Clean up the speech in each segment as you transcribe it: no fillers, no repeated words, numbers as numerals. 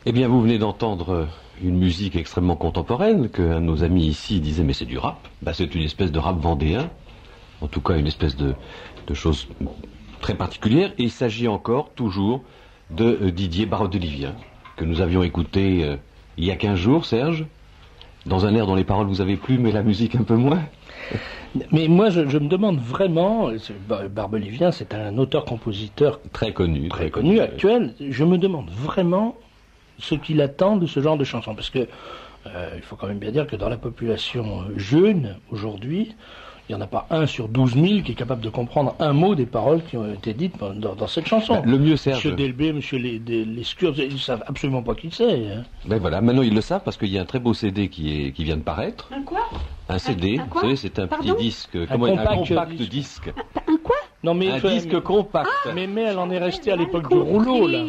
Eh bien, vous venez d'entendre une musique extrêmement contemporaine que un de nos amis ici disait mais c'est du rap. C'est une espèce de rap vendéen, en tout cas une espèce de chose très particulière. Et il s'agit encore, toujours, de Didier Barbelivien, que nous avions écouté il y a 15 jours, Serge, dans un air dont les paroles vous avaient plu, mais la musique un peu moins. Mais moi, je me demande vraiment, Barbelivien, c'est un auteur-compositeur très connu, actuel. Je me demande vraiment ce qu'il attend de ce genre de chansons, parce que il faut quand même bien dire que dans la population jeune aujourd'hui, il n'y en a pas un sur 12 000 qui est capable de comprendre un mot des paroles qui ont été dites dans cette chanson. Le mieux, Serge. Monsieur Delbé, Monsieur Lescure, ils ne savent absolument pas qui c'est. Hein. Ben voilà, maintenant ils le savent parce qu'il y a un très beau CD qui vient de paraître. Un quoi? Un CD, vous savez, c'est un petit disque. Un compact disque. Un quoi? Non, mais un disque compact. Mais elle en est restée à l'époque du rouleau, là.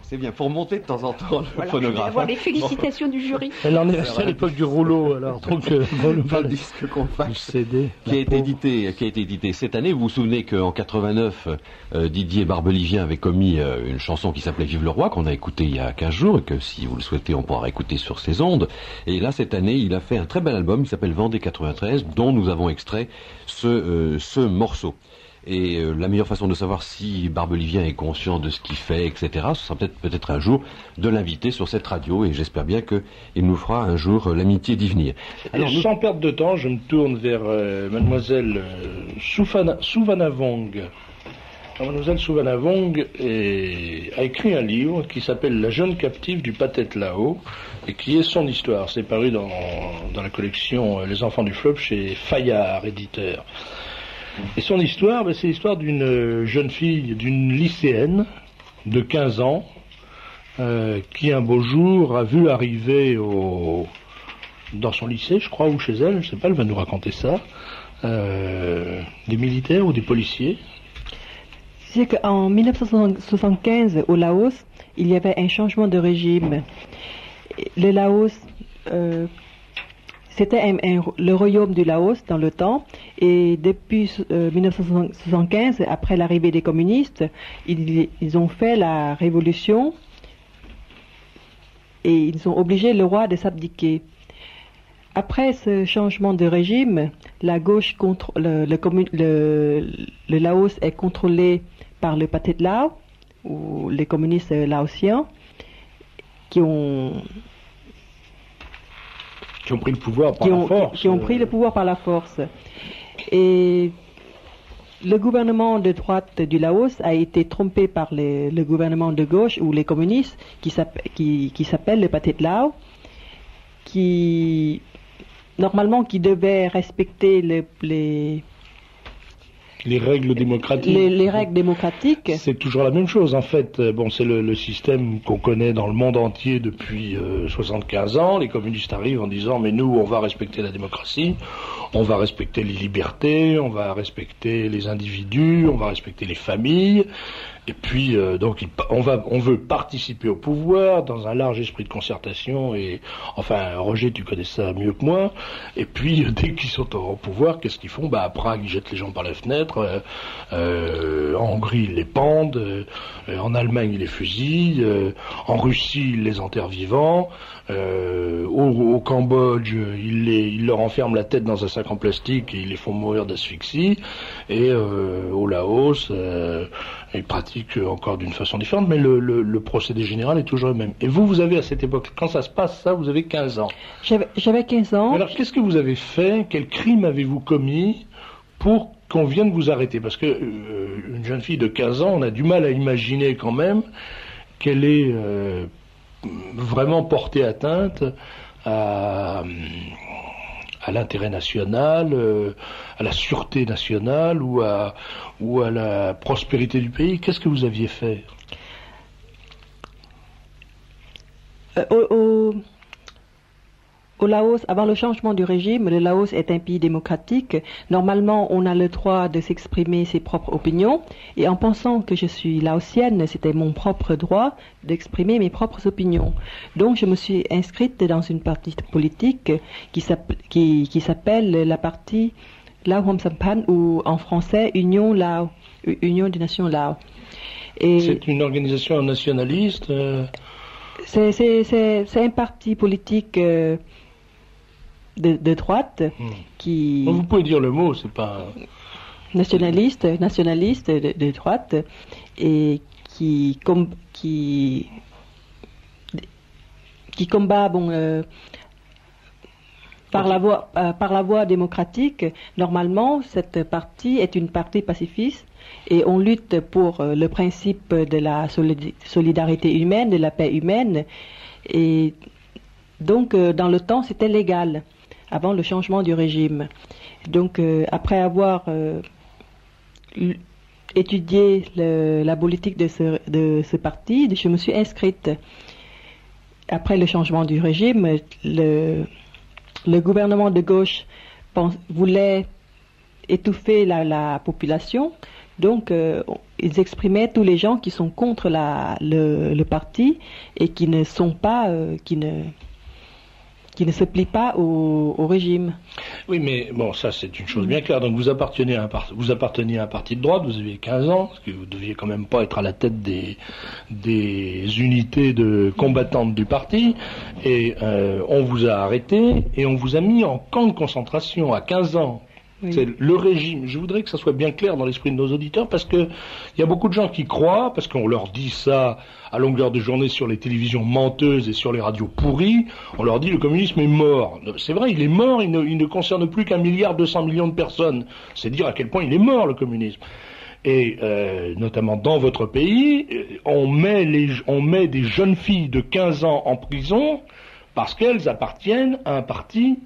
C'est bien, faut remonter de temps en temps le phonographe. Avoir les félicitations du jury. Elle en est restée à l'époque du rouleau, alors. Donc, le disque compact CD, qui a été édité cette année. Vous vous souvenez qu'en 89, Didier Barbelivien avait commis une chanson qui s'appelait Vive le Roi, qu'on a écoutée il y a 15 jours, et que si vous le souhaitez, on pourra écouter sur ces ondes. Et là, cette année, il a fait un très bel album, il s'appelle Vendée 93, dont nous avons extrait ce morceau. Et la meilleure façon de savoir si Barbelivien est conscient de ce qu'il fait, etc., ce sera peut-être un jour de l'inviter sur cette radio, et j'espère bien qu'il nous fera un jour l'amitié d'y venir. Alors, sans perdre de temps, je me tourne vers mademoiselle Souvanavong. Mademoiselle Souvanavong a écrit un livre qui s'appelle La jeune captive du Pathet Lao, et qui est son histoire. C'est paru dans la collection Les Enfants du Fleuve chez Fayard, éditeur. Et son histoire, c'est l'histoire d'une jeune fille, d'une lycéenne de 15 ans, qui un beau jour a vu arriver dans son lycée, je crois, ou chez elle, je ne sais pas, elle va nous raconter ça, des militaires ou des policiers. C'est qu'en 1975, au Laos, il y avait un changement de régime. Le Laos... C'était le royaume du Laos dans le temps, et depuis 1975, après l'arrivée des communistes, ils ont fait la révolution et ils ont obligé le roi de s'abdiquer. Après ce changement de régime, la gauche contre le Laos est contrôlé par le Pathet Lao, ou les communistes laotiens, qui ont pris le pouvoir par la force. Qui ont pris le pouvoir par la force. Et le gouvernement de droite du Laos a été trompé par le gouvernement de gauche, ou les communistes, qui s'appelle le Pathet Lao, qui devait respecter les règles démocratiques. Les règles démocratiques. C'est toujours la même chose, en fait. Bon, c'est le système qu'on connaît dans le monde entier depuis 75 ans. Les communistes arrivent en disant, mais nous, on va respecter la démocratie, on va respecter les libertés, on va respecter les individus, on va respecter les familles. Et puis, donc, on veut participer au pouvoir dans un large esprit de concertation. Et enfin, Roger, tu connais ça mieux que moi. Et puis, dès qu'ils sont au pouvoir, qu'est-ce qu'ils font? À Prague, ils jettent les gens par la fenêtre. En Hongrie, ils les pendent. En Allemagne, ils les fusillent. En Russie, ils les enterrent vivants. Au Cambodge, ils leur enferment la tête dans un sac en plastique et ils les font mourir d'asphyxie. Et au Laos, ils pratiquent encore d'une façon différente, mais le procédé général est toujours le même. Et vous avez à cette époque, quand ça se passe, ça, vous avez 15 ans. J'avais 15 ans. Alors, qu'est-ce que vous avez fait? Quel crime avez-vous commis pour qu'on vienne vous arrêter? Parce que une jeune fille de 15 ans, on a du mal à imaginer quand même qu'elle est vraiment portée atteinte à l'intérêt national, à la sûreté nationale ou à la prospérité du pays. Qu'est-ce que vous aviez fait? Au Laos, avant le changement du régime, le Laos est un pays démocratique. Normalement, on a le droit de s'exprimer ses propres opinions. Et en pensant que je suis laotienne, c'était mon propre droit d'exprimer mes propres opinions. Donc, je me suis inscrite dans une partie politique qui s'appelle la partie Lao Hom Sampan, ou en français Union Lao, Union des Nations Lao. C'est une organisation nationaliste C'est un parti politique de droite qui... Vous pouvez dire le mot, c'est pas... nationaliste de droite, et qui combat par la voie démocratique. Normalement, cette partie est une partie pacifiste et on lutte pour le principe de la solidarité humaine, de la paix humaine. Et donc, dans le temps, c'était légal, avant le changement du régime. Donc, après avoir étudié la politique de ce parti, je me suis inscrite. Après le changement du régime, le gouvernement de gauche voulait étouffer la population, donc ils exprimaient tous les gens qui sont contre le parti et qui ne sont pas, qui ne se plient pas au régime. Oui, mais bon, ça c'est une chose bien claire. Donc vous apparteniez à un parti de droite, vous aviez 15 ans, parce que vous deviez quand même pas être à la tête des unités de combattantes du parti, et on vous a arrêté et on vous a mis en camp de concentration à 15 ans. Oui. C'est le régime. Je voudrais que ça soit bien clair dans l'esprit de nos auditeurs, parce que il y a beaucoup de gens qui croient, parce qu'on leur dit ça à longueur de journée sur les télévisions menteuses et sur les radios pourries, on leur dit le communisme est mort. C'est vrai, il est mort, il ne concerne plus qu'1,2 milliard de personnes. C'est dire à quel point il est mort, le communisme. Et notamment dans votre pays, on met des jeunes filles de 15 ans en prison parce qu'elles appartiennent à un parti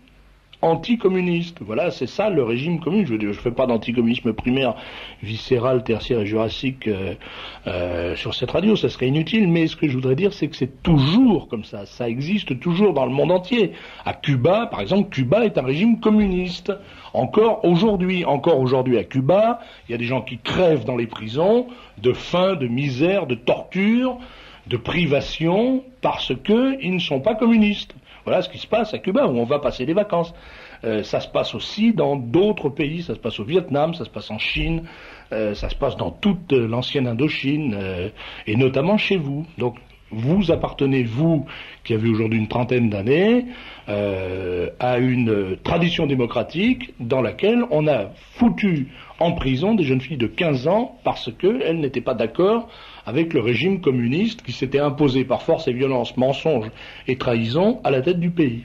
anticommuniste. Voilà, c'est ça le régime communiste. Je ne fais pas d'anticommunisme primaire, viscéral, tertiaire et jurassique sur cette radio, ça serait inutile, mais ce que je voudrais dire, c'est que c'est toujours comme ça. Ça existe toujours dans le monde entier. À Cuba, par exemple, Cuba est un régime communiste. Encore aujourd'hui à Cuba, il y a des gens qui crèvent dans les prisons de faim, de misère, de torture, de privation, parce que ils ne sont pas communistes. Voilà ce qui se passe à Cuba, où on va passer des vacances. Ça se passe aussi dans d'autres pays, ça se passe au Vietnam, ça se passe en Chine, ça se passe dans toute l'ancienne Indochine, et notamment chez vous. Donc vous appartenez, vous, qui avez aujourd'hui une trentaine d'années, à une tradition démocratique dans laquelle on a foutu en prison des jeunes filles de 15 ans parce qu'elles n'étaient pas d'accord avec le régime communiste qui s'était imposé par force et violence, mensonge et trahison à la tête du pays.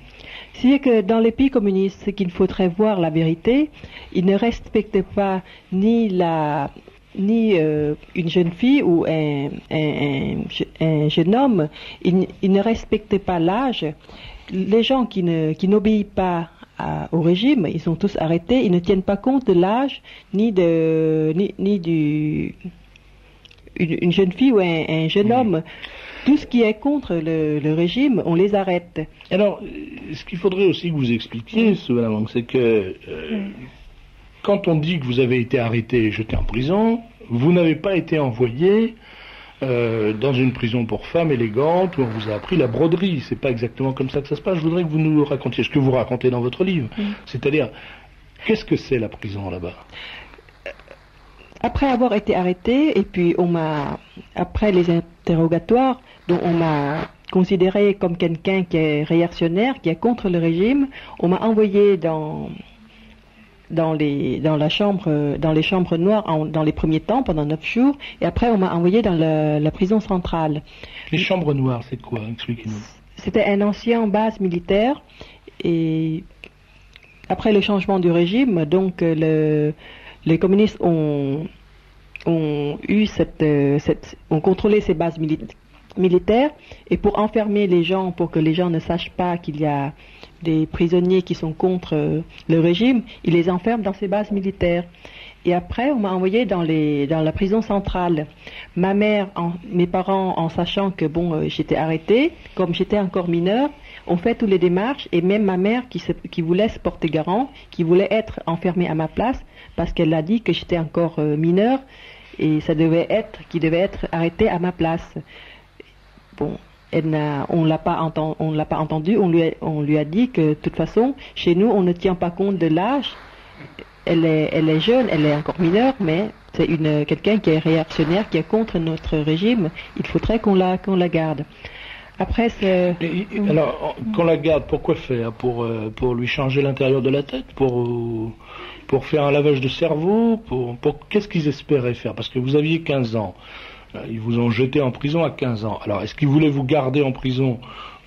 C'est que dans les pays communistes, ce qu'il faudrait voir la vérité, ils ne respectent pas ni une jeune fille ou un jeune homme, ils ne respectent pas l'âge. Les gens qui n'obéissent pas au régime, ils sont tous arrêtés, ils ne tiennent pas compte de l'âge, ni une jeune fille ou un jeune homme. Tout ce qui est contre le régime, on les arrête. Alors, ce qu'il faudrait aussi que vous expliquiez, c'est que quand on dit que vous avez été arrêté et jeté en prison, vous n'avez pas été envoyé dans une prison pour femmes élégante où on vous a appris la broderie. C'est pas exactement comme ça que ça se passe. Je voudrais que vous nous racontiez ce que vous racontez dans votre livre. C'est-à-dire, qu'est-ce que c'est la prison là-bas ? Après avoir été arrêté, et puis après les interrogatoires, dont on m'a considéré comme quelqu'un qui est réactionnaire, qui est contre le régime, on m'a envoyé dans les chambres noires dans les premiers temps pendant 9 jours, et après on m'a envoyé dans la prison centrale. Les chambres noires, c'est quoi ? Expliquez-nous. C'était une ancienne base militaire, et après le changement du régime, donc les communistes ont contrôlé ces bases militaires, et pour enfermer les gens, pour que les gens ne sachent pas qu'il y a des prisonniers qui sont contre le régime, ils les enferment dans ces bases militaires. Et après, on m'a envoyé dans la prison centrale. Ma mère, mes parents, en sachant que j'étais arrêtée, comme j'étais encore mineure, ont fait toutes les démarches, et même ma mère qui voulait se porter garant, qui voulait être enfermée à ma place, parce qu'elle a dit que j'étais encore mineure, et qu'il devait être arrêté à ma place. Bon, on l'a pas entendu, on lui a dit que de toute façon, chez nous, on ne tient pas compte de l'âge. Elle est jeune, elle est encore mineure, mais c'est quelqu'un qui est réactionnaire, qui est contre notre régime. Il faudrait qu'on la garde. Après, alors, qu'on la garde, pourquoi faire? Pour lui changer l'intérieur de la tête? Pour faire un lavage de cerveau? Qu'est-ce qu'ils espéraient faire? Parce que vous aviez 15 ans. Ils vous ont jeté en prison à 15 ans. Alors, est-ce qu'ils voulaient vous garder en prison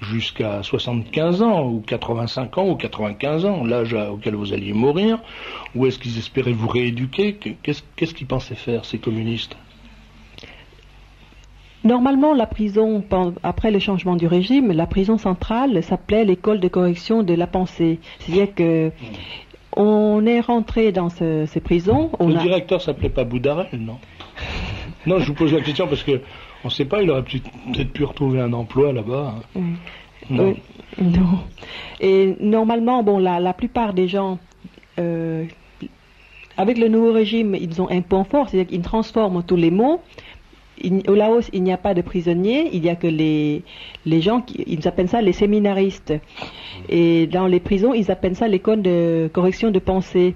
jusqu'à 75 ans, ou 85 ans, ou 95 ans, l'âge auquel vous alliez mourir? Ou est-ce qu'ils espéraient vous rééduquer? Qu'est-ce qu'ils pensaient faire, ces communistes? Normalement, la prison, après le changement du régime, la prison centrale s'appelait l'école de correction de la pensée. C'est-à-dire que on est rentré dans ces prisons. Le directeur s'appelait pas Boudarel, non? Non, je vous pose la question parce que on ne sait pas, il aurait peut-être pu retrouver un emploi là-bas. Non. Non. Et normalement, la plupart des gens, avec le nouveau régime, ils ont un point fort, c'est-à-dire qu'ils transforment tous les mots. Au Laos, il n'y a pas de prisonniers, il n'y a que les gens, ils appellent ça les séminaristes. Et dans les prisons, ils appellent ça l'école de correction de pensée.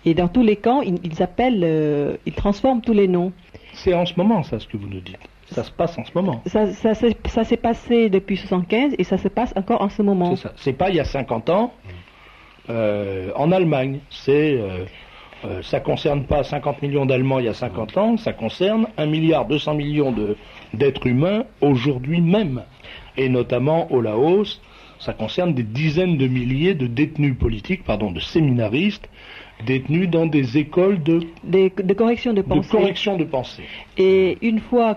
Et dans tous les camps, ils transforment tous les noms. C'est en ce moment, ça, ce que vous nous dites. Ça se passe en ce moment. Ça s'est passé depuis 75 et ça se passe encore en ce moment. C'est ça. C'est pas il y a 50 ans. En Allemagne, ça concerne pas 50 millions d'Allemands il y a 50 ans, ça concerne 1,2 milliard d'êtres humains aujourd'hui même. Et notamment au Laos, ça concerne des dizaines de milliers de détenus politiques, de séminaristes, détenus dans des écoles de correction de pensée. Et une fois,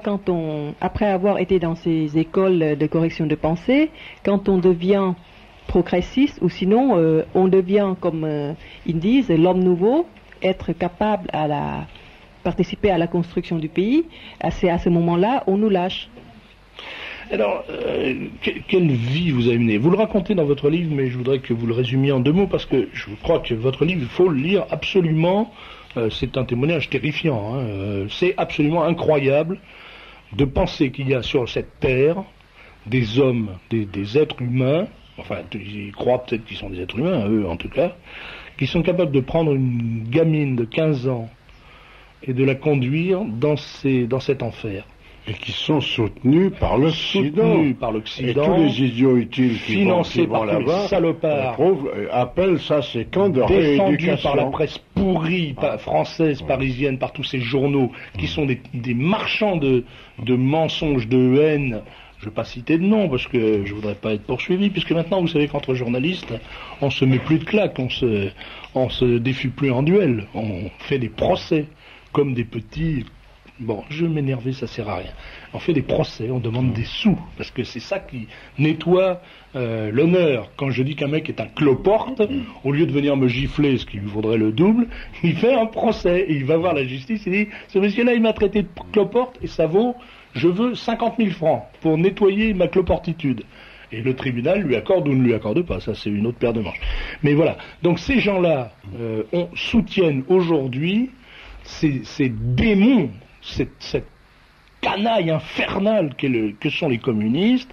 après avoir été dans ces écoles de correction de pensée, quand on devient progressiste, ou sinon on devient, comme ils disent, l'homme nouveau, être capable participer à la construction du pays, c'est à ce moment-là on nous lâche. Alors, quelle vie vous avez menée? Vous le racontez dans votre livre, mais je voudrais que vous le résumiez en 2 mots, parce que je crois que votre livre, il faut le lire absolument. C'est un témoignage terrifiant. C'est absolument incroyable de penser qu'il y a sur cette terre des hommes, des êtres humains, enfin, ils croient peut-être qu'ils sont des êtres humains, eux en tout cas, qui sont capables de prendre une gamine de 15 ans et de la conduire dans cet enfer. Et qui sont soutenus par l'Occident. Et tous les idiots utiles qui vont là-bas, salopards, appellent ça ces camps de rééducation. Par la presse pourrie française, parisienne, par tous ces journaux, qui sont des marchands de mensonges, de haine. Je ne vais pas citer de nom parce que je voudrais pas être poursuivi, puisque maintenant vous savez qu'entre journalistes, on se met plus de claques, on se défie plus en duel, on fait des procès comme des petits. Bon, je vais m'énerver, ça sert à rien. On fait des procès, on demande des sous, parce que c'est ça qui nettoie l'honneur. Quand je dis qu'un mec est un cloporte, au lieu de venir me gifler, ce qui lui vaudrait le double, il fait un procès, et il va voir la justice, il dit, ce monsieur-là, il m'a traité de cloporte, et ça vaut, je veux 50 000 francs pour nettoyer ma cloportitude. Et le tribunal lui accorde ou ne lui accorde pas, ça c'est une autre paire de manches. Mais voilà, donc ces gens-là soutiennent aujourd'hui ces démons, cette canaille infernale que sont les communistes,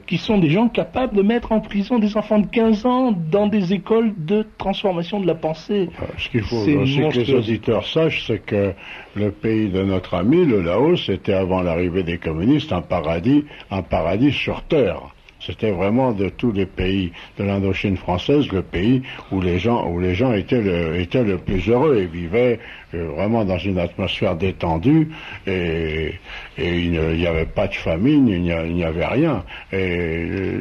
qui sont des gens capables de mettre en prison des enfants de 15 ans dans des écoles de transformation de la pensée. Ce qu'il faut aussi que les auditeurs sachent, c'est que le pays de notre ami, le Laos, était avant l'arrivée des communistes un paradis sur terre. C'était vraiment de tous les pays de l'Indochine française le pays où les gens étaient le plus heureux et vivaient vraiment dans une atmosphère détendue et il n'y avait pas de famine, il n'y avait rien. Et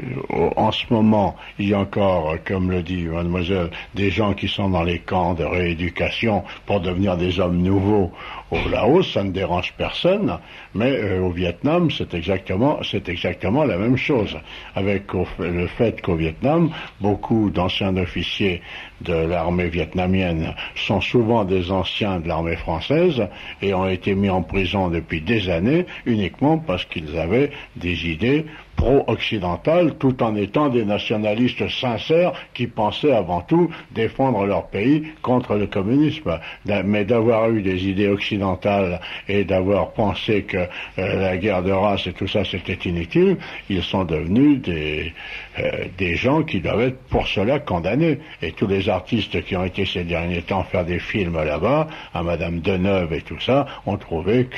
en ce moment, il y a encore, comme le dit mademoiselle, des gens qui sont dans les camps de rééducation pour devenir des hommes nouveaux. Au Laos, ça ne dérange personne, mais au Vietnam, c'est exactement la même chose. Avec le fait qu'au Vietnam, beaucoup d'anciens officiers de l'armée vietnamienne sont souvent des anciens de l'armée française et ont été mis en prison depuis des années uniquement parce qu'ils avaient des idées pro-occidentales tout en étant des nationalistes sincères qui pensaient avant tout défendre leur pays contre le communisme. Mais d'avoir eu des idées occidentales et d'avoir pensé que la guerre de race et tout ça c'était inutile, ils sont devenus des gens qui doivent être pour cela condamnés. Et tous les artistes qui ont été ces derniers temps faire des films là-bas, à Madame Deneuve et tout ça, ont trouvé que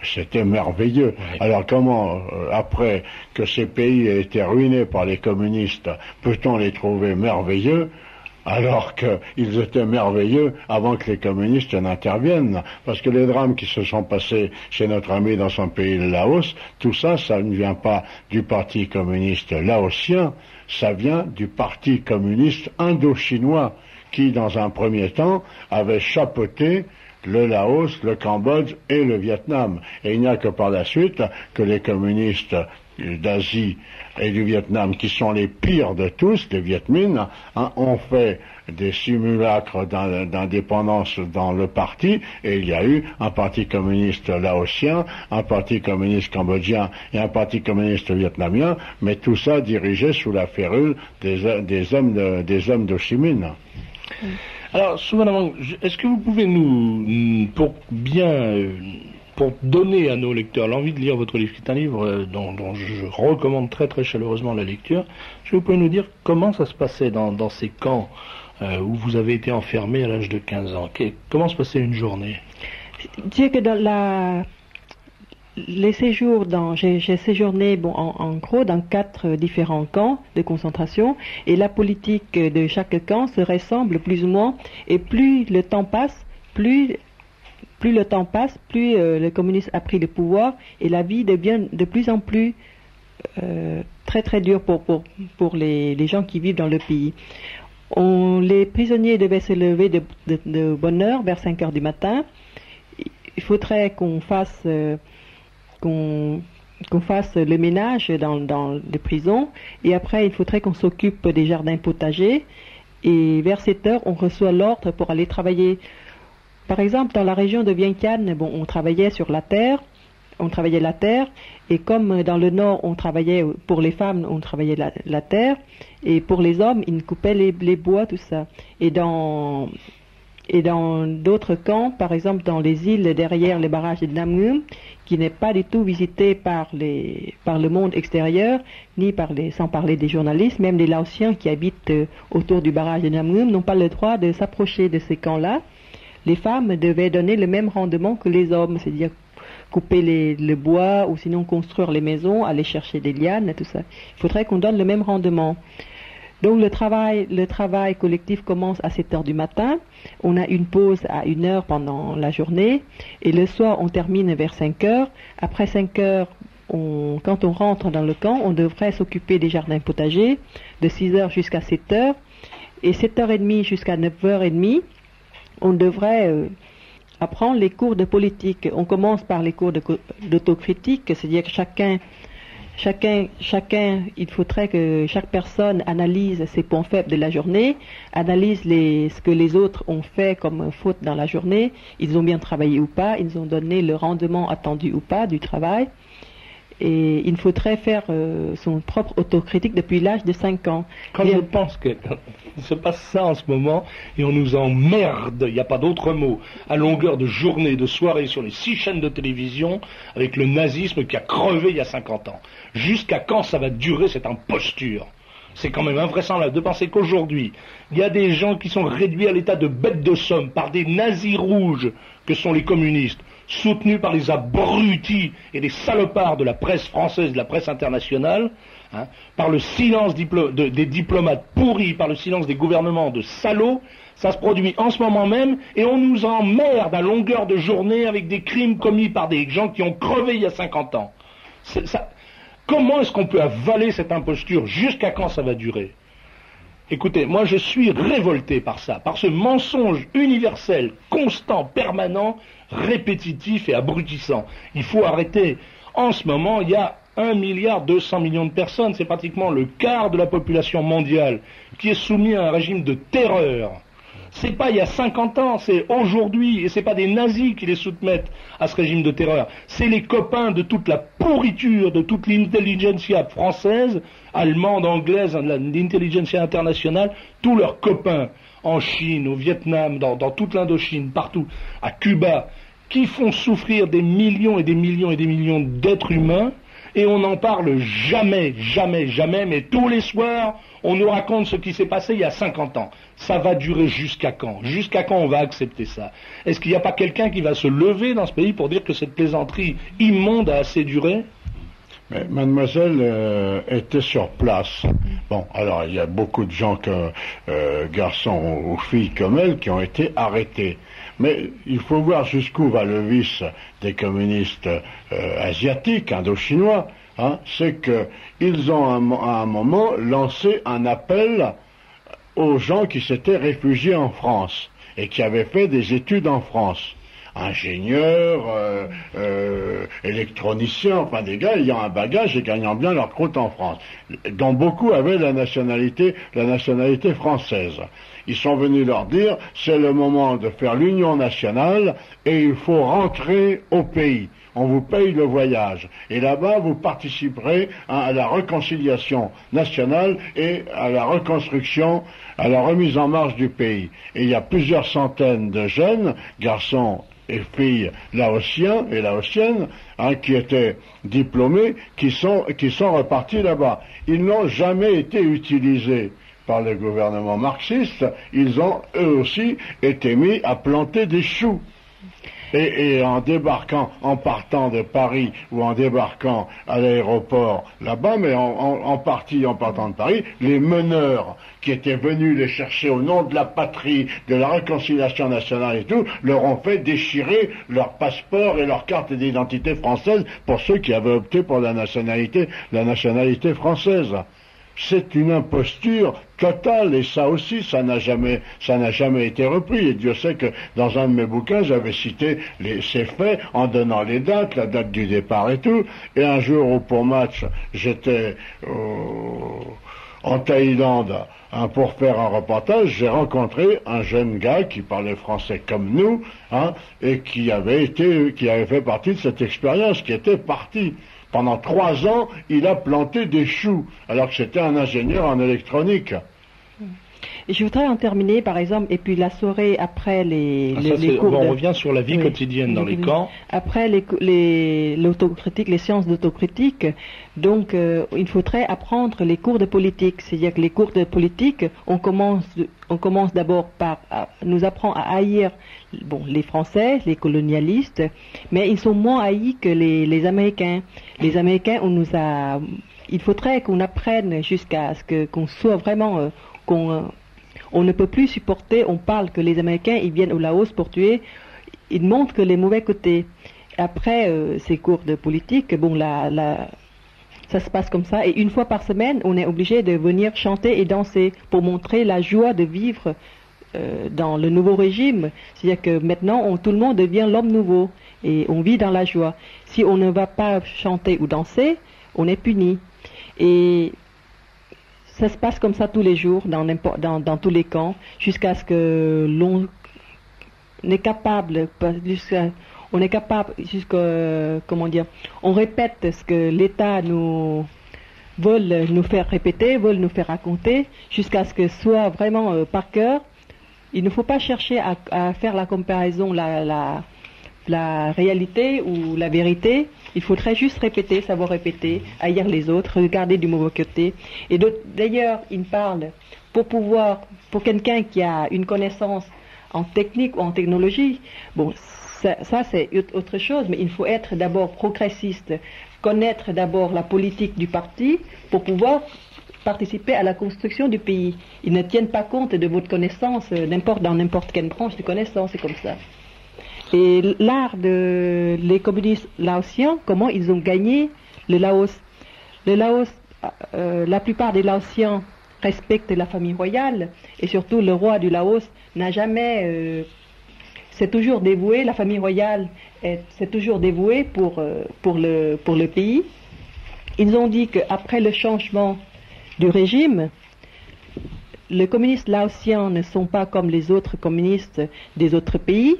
c'était merveilleux. Oui. Alors comment, après que ces pays aient été ruinés par les communistes, peut-on les trouver merveilleux, alors qu'ils étaient merveilleux avant que les communistes n'interviennent. Parce que les drames qui se sont passés chez notre ami dans son pays, le Laos, tout ça, ça ne vient pas du parti communiste laotien, ça vient du parti communiste indo-chinois, qui, dans un premier temps, avait chapeauté le Laos, le Cambodge et le Vietnam. Et il n'y a que par la suite que les communistes d'Asie et du Vietnam, qui sont les pires de tous, les Viet Minh, ont fait des simulacres d'indépendance dans le parti, et il y a eu un parti communiste laotien, un parti communiste cambodgien et un parti communiste vietnamien, mais tout ça dirigé sous la férule des hommes d'Ho Chi Minh. Alors, Souvanamang, est-ce que vous pouvez pour donner à nos lecteurs l'envie de lire votre livre, qui est un livre dont je recommande très très chaleureusement la lecture, est-ce que vous pouvez nous dire comment ça se passait dans ces camps où vous avez été enfermé à l'âge de 15 ans? Comment se passait une journée? Dire que dans les séjours, j'ai séjourné en gros dans 4 différents camps de concentration, et la politique de chaque camp se ressemble plus ou moins, et plus le temps passe, plus le communisme a pris le pouvoir, et la vie devient de plus en plus très très dure pour les gens qui vivent dans le pays. Les prisonniers devaient se lever de bonne heure, vers 5 heures du matin. Il faudrait qu'on fasse le ménage dans les prisons, et après il faudrait qu'on s'occupe des jardins potagers, et vers 7 heures on reçoit l'ordre pour aller travailler. Par exemple, dans la région de Vientiane, on travaillait la terre, et comme dans le nord, pour les femmes, on travaillait la terre, et pour les hommes, ils coupaient les bois, tout ça. Et dans d'autres camps, par exemple dans les îles derrière les barrages de Nam, qui n'est pas du tout visité par le monde extérieur, sans parler des journalistes, même les Laotiens qui habitent autour du barrage de Nam n'ont pas le droit de s'approcher de ces camps-là. Les femmes devaient donner le même rendement que les hommes, c'est-à-dire couper le bois, ou sinon construire les maisons, aller chercher des lianes, tout ça. Il faudrait qu'on donne le même rendement. Donc le travail collectif commence à 7 heures du matin, on a une pause à 1 heure pendant la journée, et le soir on termine vers 5 heures. Après 5 heures, quand on rentre dans le camp, on devrait s'occuper des jardins potagers de 6 heures jusqu'à 7 heures, et 7h30 jusqu'à 9h30, on devrait apprendre les cours de politique. On commence par les cours d'autocritique, c'est-à-dire que il faudrait que chaque personne analyse ses points faibles de la journée, analyse ce que les autres ont fait comme faute dans la journée, ils ont bien travaillé ou pas, ils ont donné le rendement attendu ou pas du travail. Et il faudrait faire son propre autocritique depuis l'âge de 5 ans. Quand je pense qu'il se passe ça en ce moment, et on nous emmerde, il n'y a pas d'autre mot, à longueur de journée, de soirée, sur les 6 chaînes de télévision, avec le nazisme qui a crevé il y a 50 ans. Jusqu'à quand ça va durer cette imposture? C'est quand même invraisemblable de penser qu'aujourd'hui, il y a des gens qui sont réduits à l'état de bêtes de somme par des nazis rouges que sont les communistes, soutenus par les abrutis et les salopards de la presse française, de la presse internationale, par le silence des diplomates pourris, par le silence des gouvernements de salauds. Ça se produit en ce moment même, et on nous emmerde à longueur de journée avec des crimes commis par des gens qui ont crevé il y a 50 ans. Comment est-ce qu'on peut avaler cette imposture? Jusqu'à quand ça va durer? Écoutez, moi je suis révolté par ça, par ce mensonge universel, constant, permanent, répétitif et abrutissant. Il faut arrêter. En ce moment, il y a 1,2 milliard de personnes, c'est pratiquement le quart de la population mondiale qui est soumise à un régime de terreur. C'est pas il y a 50 ans, c'est aujourd'hui, et c'est pas des nazis qui les soumettent à ce régime de terreur. C'est les copains de toute la pourriture, de toute l'intelligentsia française, allemande, anglaise, l'intelligentsia internationale, tous leurs copains en Chine, au Vietnam, dans toute l'Indochine, partout, à Cuba, qui font souffrir des millions et des millions et des millions d'êtres humains, et on n'en parle jamais, jamais, jamais, mais tous les soirs, on nous raconte ce qui s'est passé il y a 50 ans. Ça va durer jusqu'à quand? Jusqu'à quand on va accepter ça? Est-ce qu'il n'y a pas quelqu'un qui va se lever dans ce pays pour dire que cette plaisanterie immonde a assez duré? Mais mademoiselle était sur place. Bon, alors il y a beaucoup de gens, garçons ou filles comme elle, qui ont été arrêtés. Mais il faut voir jusqu'où va le vice des communistes asiatiques, indo-chinois. Hein, c'est qu'ils ont à un moment lancé un appel aux gens qui s'étaient réfugiés en France et qui avaient fait des études en France. Ingénieurs, électroniciens, enfin des gars ayant un bagage et gagnant bien leur croûte en France, dont beaucoup avaient la nationalité française. Ils sont venus leur dire, c'est le moment de faire l'union nationale et il faut rentrer au pays. On vous paye le voyage. Et là-bas, vous participerez à la réconciliation nationale et à la reconstruction, à la remise en marche du pays. Et il y a plusieurs centaines de jeunes, garçons et filles laotiens et laotiennes, qui étaient diplômés, qui sont repartis là-bas. Ils n'ont jamais été utilisés par le gouvernement marxiste. Ils ont, eux aussi, été mis à planter des choux. Et en débarquant, en partant de Paris ou en débarquant à l'aéroport là-bas, mais en partant de Paris, les meneurs qui étaient venus les chercher au nom de la patrie, de la réconciliation nationale et tout, leur ont fait déchirer leur passeport et leur carte d'identité française pour ceux qui avaient opté pour la nationalité française. C'est une imposture totale, et ça aussi, ça n'a jamais été repris. Et Dieu sait que dans un de mes bouquins, j'avais cité ces faits en donnant les dates, la date du départ et tout. Et un jour où pour match, j'étais en Thaïlande pour faire un reportage, j'ai rencontré un jeune gars qui parlait français comme nous, et qui avait fait partie de cette expérience, qui était parti. Pendant 3 ans, il a planté des choux, alors que c'était un ingénieur en électronique. Je voudrais en terminer, par exemple, et puis la soirée après les cours on revient sur la vie quotidienne dans les camps. Après l'autocritique, les séances d'autocritique, donc il faudrait apprendre les cours de politique. C'est-à-dire que les cours de politique, on commence d'abord par nous apprend à haïr les Français, les colonialistes, mais ils sont moins haïs que les Américains. Les Américains, il faudrait qu'on apprenne jusqu'à ce qu'on soit vraiment on ne peut plus supporter. On parle que les Américains ils viennent au Laos pour tuer. Ils montrent que les mauvais côtés. Après ces cours de politique, ça se passe comme ça. Et une fois par semaine, on est obligé de venir chanter et danser pour montrer la joie de vivre dans le nouveau régime. C'est-à-dire que maintenant, tout le monde devient l'homme nouveau et on vit dans la joie. Si on ne va pas chanter ou danser, on est puni. Et ça se passe comme ça tous les jours, dans tous les camps, jusqu'à ce que l'on est capable, on répète ce que l'État veut nous faire répéter, veut nous faire raconter, jusqu'à ce que ce soit vraiment par cœur. Il ne faut pas chercher à faire la comparaison, la réalité ou la vérité. Il faudrait juste répéter, savoir répéter, haïr les autres, regarder du mauvais côté. Et d'ailleurs, il parle, pour quelqu'un qui a une connaissance en technique ou en technologie, ça c'est autre chose, mais il faut être d'abord progressiste, connaître d'abord la politique du parti pour pouvoir participer à la construction du pays. Ils ne tiennent pas compte de votre connaissance dans n'importe quelle branche de connaissance, c'est comme ça. Et l'art les communistes laotiens, comment ils ont gagné le Laos. Le Laos, la plupart des Laotiens respectent la famille royale, et surtout le roi du Laos n'a jamais... c'est toujours dévoué, la famille royale c'est toujours dévouée pour le pays. Ils ont dit qu'après le changement du régime, les communistes laotiens ne sont pas comme les autres communistes des autres pays.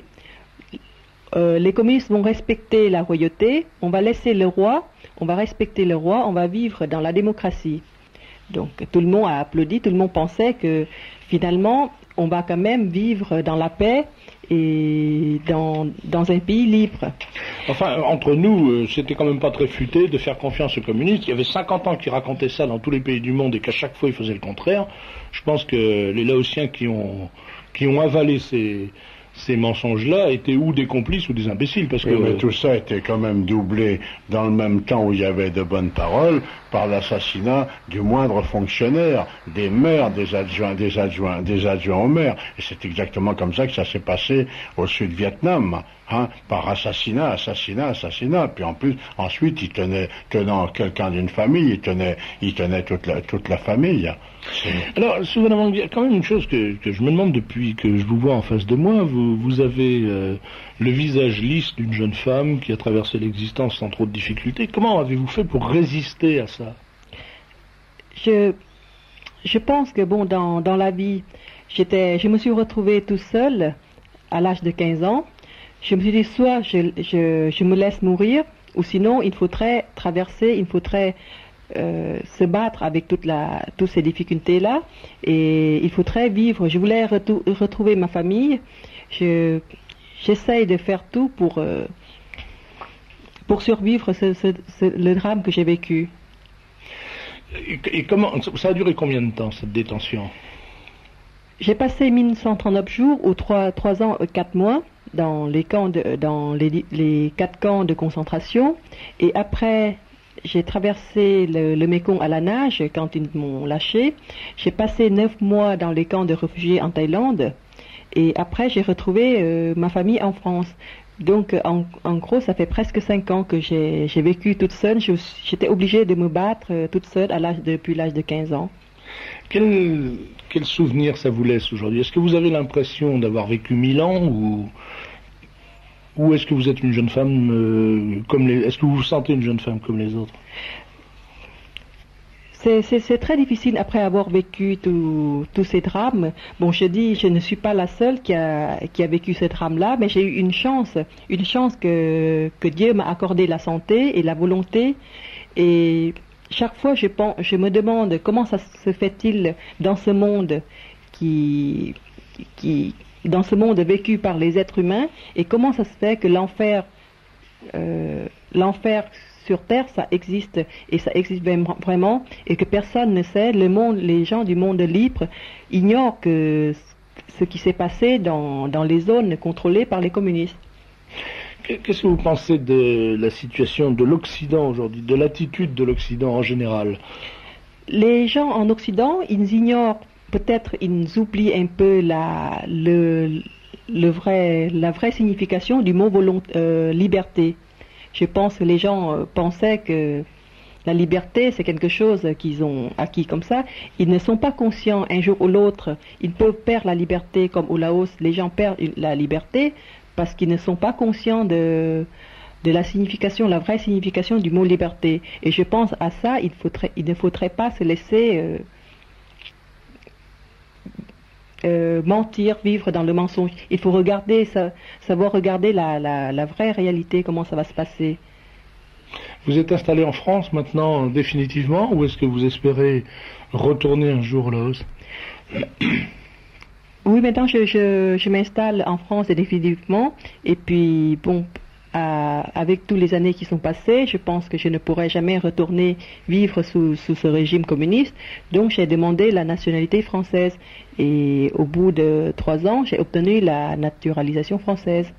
Les communistes vont respecter la royauté, on va laisser le roi, on va respecter le roi, on va vivre dans la démocratie. Donc tout le monde a applaudi, tout le monde pensait que finalement on va quand même vivre dans la paix et dans un pays libre. Enfin, entre nous, c'était quand même pas très futé de faire confiance aux communistes. Il y avait 50 ans qui racontaient ça dans tous les pays du monde et qu'à chaque fois ils faisaient le contraire. Je pense que les Laotiens qui ont avalé ces mensonges-là étaient ou des complices ou des imbéciles, parce que... Oui, mais tout ça était quand même doublé dans le même temps où il y avait de bonnes paroles par l'assassinat du moindre fonctionnaire, des maires, des adjoints aux maires. Et c'est exactement comme ça que ça s'est passé au Sud-Vietnam, hein, par assassinat. Puis en plus, ensuite, tenant quelqu'un d'une famille, il tenait toute la famille. Alors, souvenez-vous, il y a quand même une chose que je me demande depuis que je vous vois en face de moi. Vous avez le visage lisse d'une jeune femme qui a traversé l'existence sans trop de difficultés. Comment avez-vous fait pour résister à ça? Je pense que, bon, dans la vie, je me suis retrouvée tout seule à l'âge de 15 ans. Je me suis dit, soit je me laisse mourir, ou sinon il faudrait traverser, il faudrait se battre avec toutes ces difficultés-là, et il faudrait vivre. Je voulais retrouver ma famille. J'essaye de faire tout pour survivre le drame que j'ai vécu. Et comment ça a duré combien de temps, cette détention? J'ai passé 1139 jours ou 3 ans et 4 mois dans les 4 camps de concentration, et après j'ai traversé le Mékong à la nage quand ils m'ont lâché. J'ai passé 9 mois dans les camps de réfugiés en Thaïlande, et après j'ai retrouvé ma famille en France. Donc en gros, ça fait presque 5 ans que j'ai vécu toute seule. J'étais obligée de me battre toute seule depuis l'âge de 15 ans. Quel souvenir ça vous laisse aujourd'hui? Est-ce que vous avez l'impression d'avoir vécu 1000 ans, ou est-ce que vous êtes une jeune femme est-ce que vous vous sentez une jeune femme comme les autres? C'est très difficile après avoir vécu tous ces drames. Bon, je ne suis pas la seule qui a vécu ces drames-là, mais j'ai eu une chance que Dieu m'a accordé la santé et la volonté. Et chaque fois, je me demande comment ça se fait-il dans ce monde dans ce monde vécu par les êtres humains, et comment ça se fait que l'enfer sur Terre, ça existe, et ça existe vraiment, et que personne ne sait. Les gens du monde libre ignorent que ce qui s'est passé dans les zones contrôlées par les communistes. Qu'est-ce que vous pensez de la situation de l'Occident aujourd'hui, de l'attitude de l'Occident en général? Les gens en Occident, ils ignorent, peut-être ils oublient un peu la vraie signification du mot liberté. Je pense que les gens pensaient que la liberté, c'est quelque chose qu'ils ont acquis comme ça. Ils ne sont pas conscients, un jour ou l'autre, ils peuvent perdre la liberté, comme au Laos, les gens perdent la liberté parce qu'ils ne sont pas conscients de la signification, la vraie signification du mot liberté. Et je pense à ça, il ne faudrait pas se laisser mentir, vivre dans le mensonge. Il faut savoir regarder la vraie réalité, comment ça va se passer. Vous êtes installé en France maintenant définitivement, ou est-ce que vous espérez retourner un jour au Laos? Oui, maintenant je m'installe en France définitivement, et puis bon, avec toutes les années qui sont passées, je pense que je ne pourrai jamais retourner vivre sous ce régime communiste. Donc j'ai demandé la nationalité française, et au bout de 3 ans, j'ai obtenu la naturalisation française.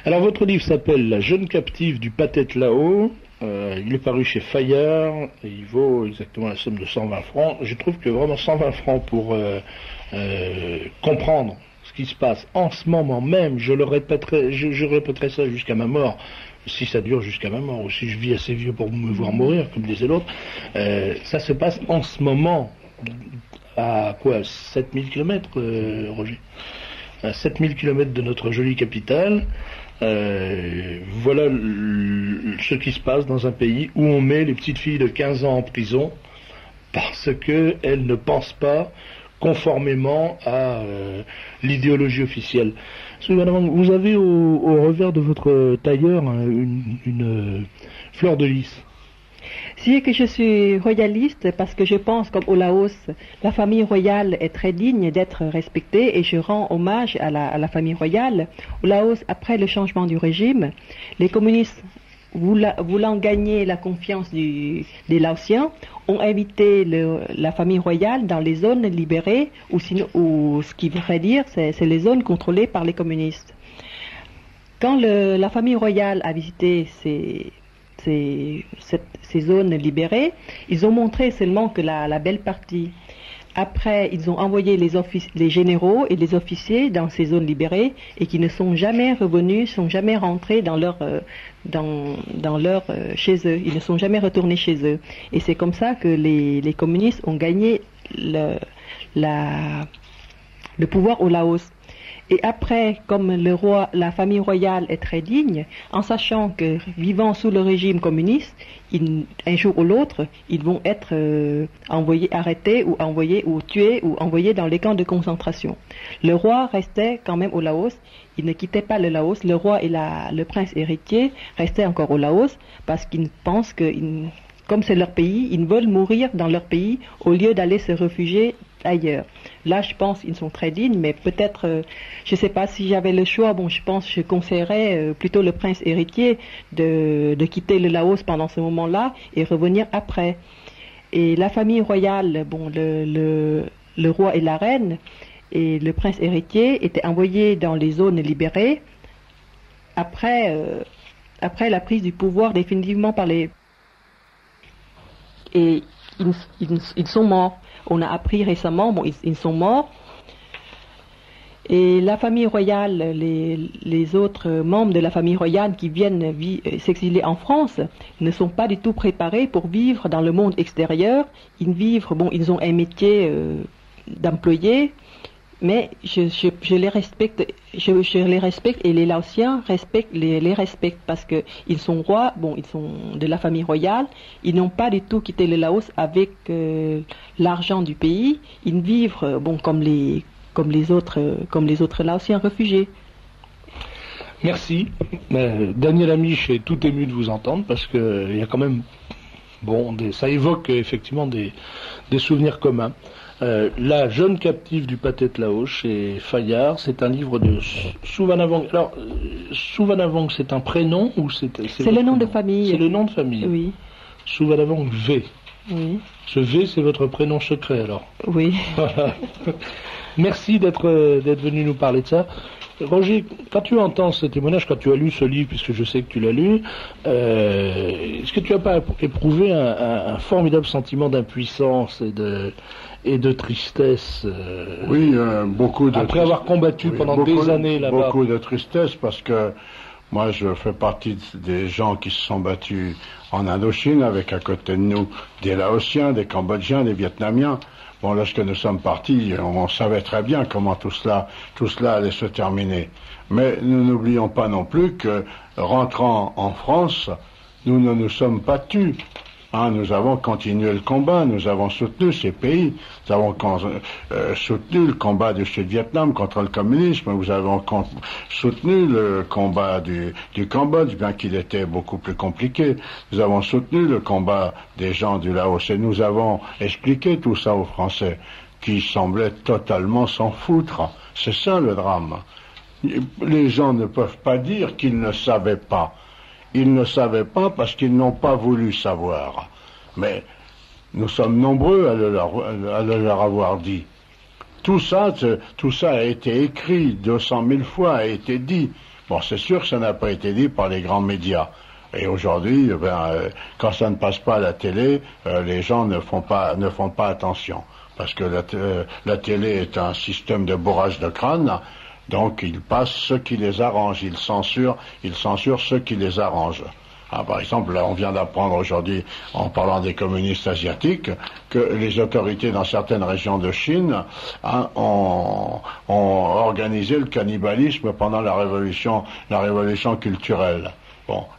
Alors votre livre s'appelle La jeune captive du Pathet Lao. Il est paru chez Fayard, et il vaut exactement la somme de 120 francs. Je trouve que vraiment 120 francs pour comprendre ce qui se passe en ce moment même, je répéterai ça jusqu'à ma mort, si ça dure jusqu'à ma mort, ou si je vis assez vieux pour me voir mourir, comme disait l'autre. Ça se passe en ce moment, à quoi, 7000 km, Roger, à 7000 km de notre jolie capitale. Voilà ce qui se passe dans un pays où on met les petites filles de 15 ans en prison parce qu'elles ne pensent pas conformément à l'idéologie officielle. Vous avez au revers de votre tailleur une fleur de lys. C'est que je suis royaliste parce que je pense, comme au Laos, la famille royale est très digne d'être respectée, et je rends hommage à la famille royale. Au Laos, après le changement du régime, les communistes voulant gagner la confiance des Laotiens, ont invité la famille royale dans les zones libérées, ou ce qui voudrait dire, c'est les zones contrôlées par les communistes. Quand la famille royale a visité ces zones libérées, ils ont montré seulement que la belle partie. Après, ils ont envoyé les généraux et les officiers dans ces zones libérées et qui ne sont jamais revenus, sont jamais rentrés dans leur chez eux. Ils ne sont jamais retournés chez eux. Et c'est comme ça que les communistes ont gagné le pouvoir au Laos. Et après, comme la famille royale est très digne, en sachant que vivant sous le régime communiste, un jour ou l'autre, ils vont être arrêtés ou tués ou envoyés dans les camps de concentration. Le roi restait quand même au Laos. Il ne quittait pas le Laos. Le roi et le prince héritier restaient encore au Laos parce qu'ils pensent que, comme c'est leur pays, ils veulent mourir dans leur pays au lieu d'aller se réfugier ailleurs. Là, je pense qu'ils sont très dignes, mais peut-être, je ne sais pas si j'avais le choix, je pense que je conseillerais plutôt le prince héritier de quitter le Laos pendant ce moment-là et revenir après. Et la famille royale, le roi et la reine et le prince héritier étaient envoyés dans les zones libérées après la prise du pouvoir définitivement par les... Et ils sont morts. On a appris récemment, ils sont morts. Et la famille royale, les autres membres de la famille royale qui viennent s'exiler en France ne sont pas du tout préparés pour vivre dans le monde extérieur. Ils ont un métier d'employé, mais je les respecte. Je les respecte et les Laotiens les respectent parce que ils sont rois. Ils sont de la famille royale. Ils n'ont pas du tout quitté le Laos avec l'argent du pays. Ils vivent comme les autres Laotiens réfugiés. Merci. Daniel Amiche est tout ému de vous entendre parce que il y a quand même ça évoque effectivement des souvenirs communs. La jeune captive du pâté de Laos chez Fayard, c'est un livre de Souvanavong. Alors, Souvanavong, c'est un prénom ou c'est le nom de famille. C'est le nom de famille. Oui. Souvanavong V. Oui. Ce V, c'est votre prénom secret alors. Oui. Voilà. Merci d'être venu nous parler de ça. Roger, quand tu entends ce témoignage, quand tu as lu ce livre, puisque je sais que tu l'as lu, est-ce que tu n'as pas éprouvé un formidable sentiment d'impuissance et de tristesse Oui, beaucoup de après avoir combattu pendant des années là-bas. Beaucoup de tristesse parce que moi je fais partie des gens qui se sont battus en Indochine avec à côté de nous des Laotiens, des Cambodgiens, des Vietnamiens. Lorsque nous sommes partis, on savait très bien comment tout cela allait se terminer. Mais nous n'oublions pas non plus que, rentrant en France, nous ne nous sommes pas tus. Nous avons continué le combat, nous avons soutenu ces pays, nous avons soutenu le combat du Sud-Vietnam contre le communisme, nous avons soutenu le combat du Cambodge, bien qu'il était beaucoup plus compliqué, nous avons soutenu le combat des gens du Laos et nous avons expliqué tout ça aux Français, qui semblaient totalement s'en foutre. C'est ça le drame. Les gens ne peuvent pas dire qu'ils ne savaient pas. Ils ne savaient pas parce qu'ils n'ont pas voulu savoir. Mais nous sommes nombreux à le leur avoir dit. Tout ça a été écrit 200 000 fois, a été dit. C'est sûr que ça n'a pas été dit par les grands médias. Et aujourd'hui, quand ça ne passe pas à la télé, les gens ne font pas attention. Parce que la télé est un système de bourrage de crâne. Donc ils passent ce qui les arrange, ils censurent ce qui les arrange. Par exemple, là, on vient d'apprendre aujourd'hui, en parlant des communistes asiatiques, que les autorités dans certaines régions de Chine ont organisé le cannibalisme pendant la révolution culturelle.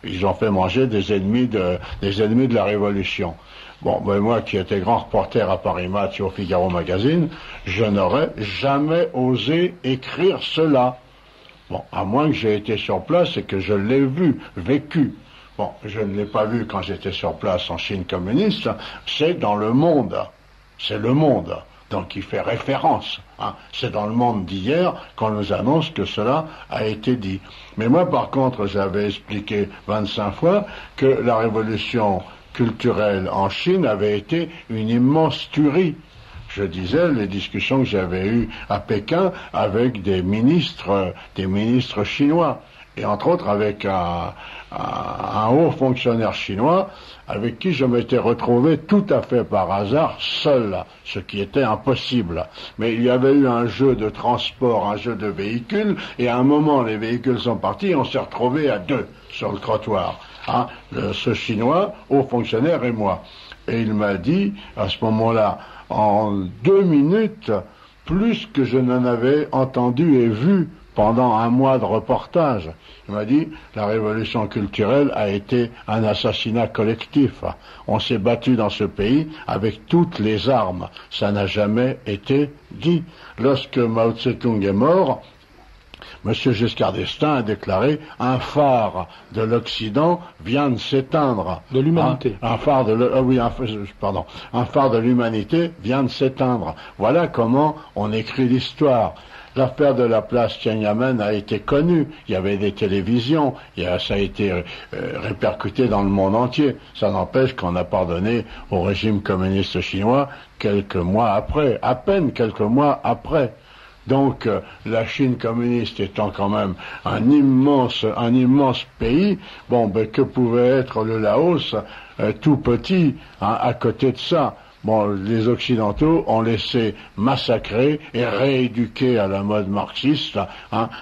Ils ont fait manger des ennemis de la révolution. Moi qui étais grand reporter à Paris Match et au Figaro Magazine, je n'aurais jamais osé écrire cela. À moins que j'ai été sur place et que je l'ai vécu. Je ne l'ai pas vu quand j'étais sur place en Chine communiste, c'est dans le monde. C'est le monde. Donc il fait référence. C'est dans le Monde d'hier qu'on nous annonce que cela a été dit. Mais moi, par contre, j'avais expliqué 25 fois que la révolution culturelle en Chine avait été une immense tuerie. Je disais les discussions que j'avais eues à Pékin avec des ministres chinois, et entre autres avec un haut fonctionnaire chinois avec qui je m'étais retrouvé tout à fait par hasard seul, ce qui était impossible. Mais il y avait eu un jeu de transport, un jeu de véhicules, et à un moment les véhicules sont partis et on s'est retrouvés à deux sur le trottoir. Ce chinois, haut fonctionnaire et moi. Et il m'a dit, à ce moment-là, en 2 minutes, plus que je n'en avais entendu et vu pendant un mois de reportage. Il m'a dit, la révolution culturelle a été un assassinat collectif. On s'est battu dans ce pays avec toutes les armes. Ça n'a jamais été dit. Lorsque Mao Tse-tung est mort, M. Giscard d'Estaing a déclaré « Un phare de l'Occident vient de s'éteindre. » De l'humanité. Un phare de l'humanité vient de s'éteindre. Voilà comment on écrit l'histoire. L'affaire de la place Tiananmen a été connue. Il y avait des télévisions. Ça a été répercuté dans le monde entier. Ça n'empêche qu'on a pardonné au régime communiste chinois quelques mois après, à peine quelques mois après. Donc, la Chine communiste étant quand même un immense pays, que pouvait être le Laos, tout petit, à côté de ça? Les Occidentaux ont laissé massacrer et rééduquer à la mode marxiste,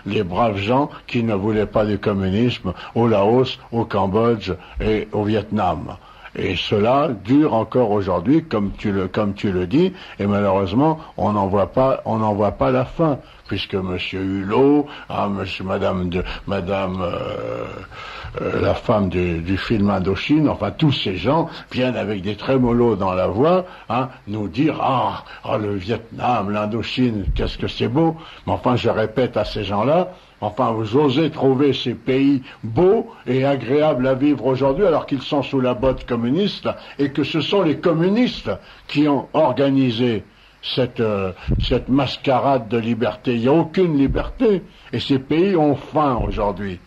les braves gens qui ne voulaient pas du communisme au Laos, au Cambodge et au Vietnam. Et cela dure encore aujourd'hui, comme tu le dis, et malheureusement, on n'en voit pas la fin, puisque Monsieur Hulot, la femme du film Indochine, enfin tous ces gens viennent avec des trémolos dans la voix, nous dire le Vietnam, l'Indochine, qu'est-ce que c'est beau. Mais enfin, je répète à ces gens-là. Enfin, vous osez trouver ces pays beaux et agréables à vivre aujourd'hui alors qu'ils sont sous la botte communiste et que ce sont les communistes qui ont organisé cette mascarade de liberté. Il n'y a aucune liberté et ces pays ont faim aujourd'hui.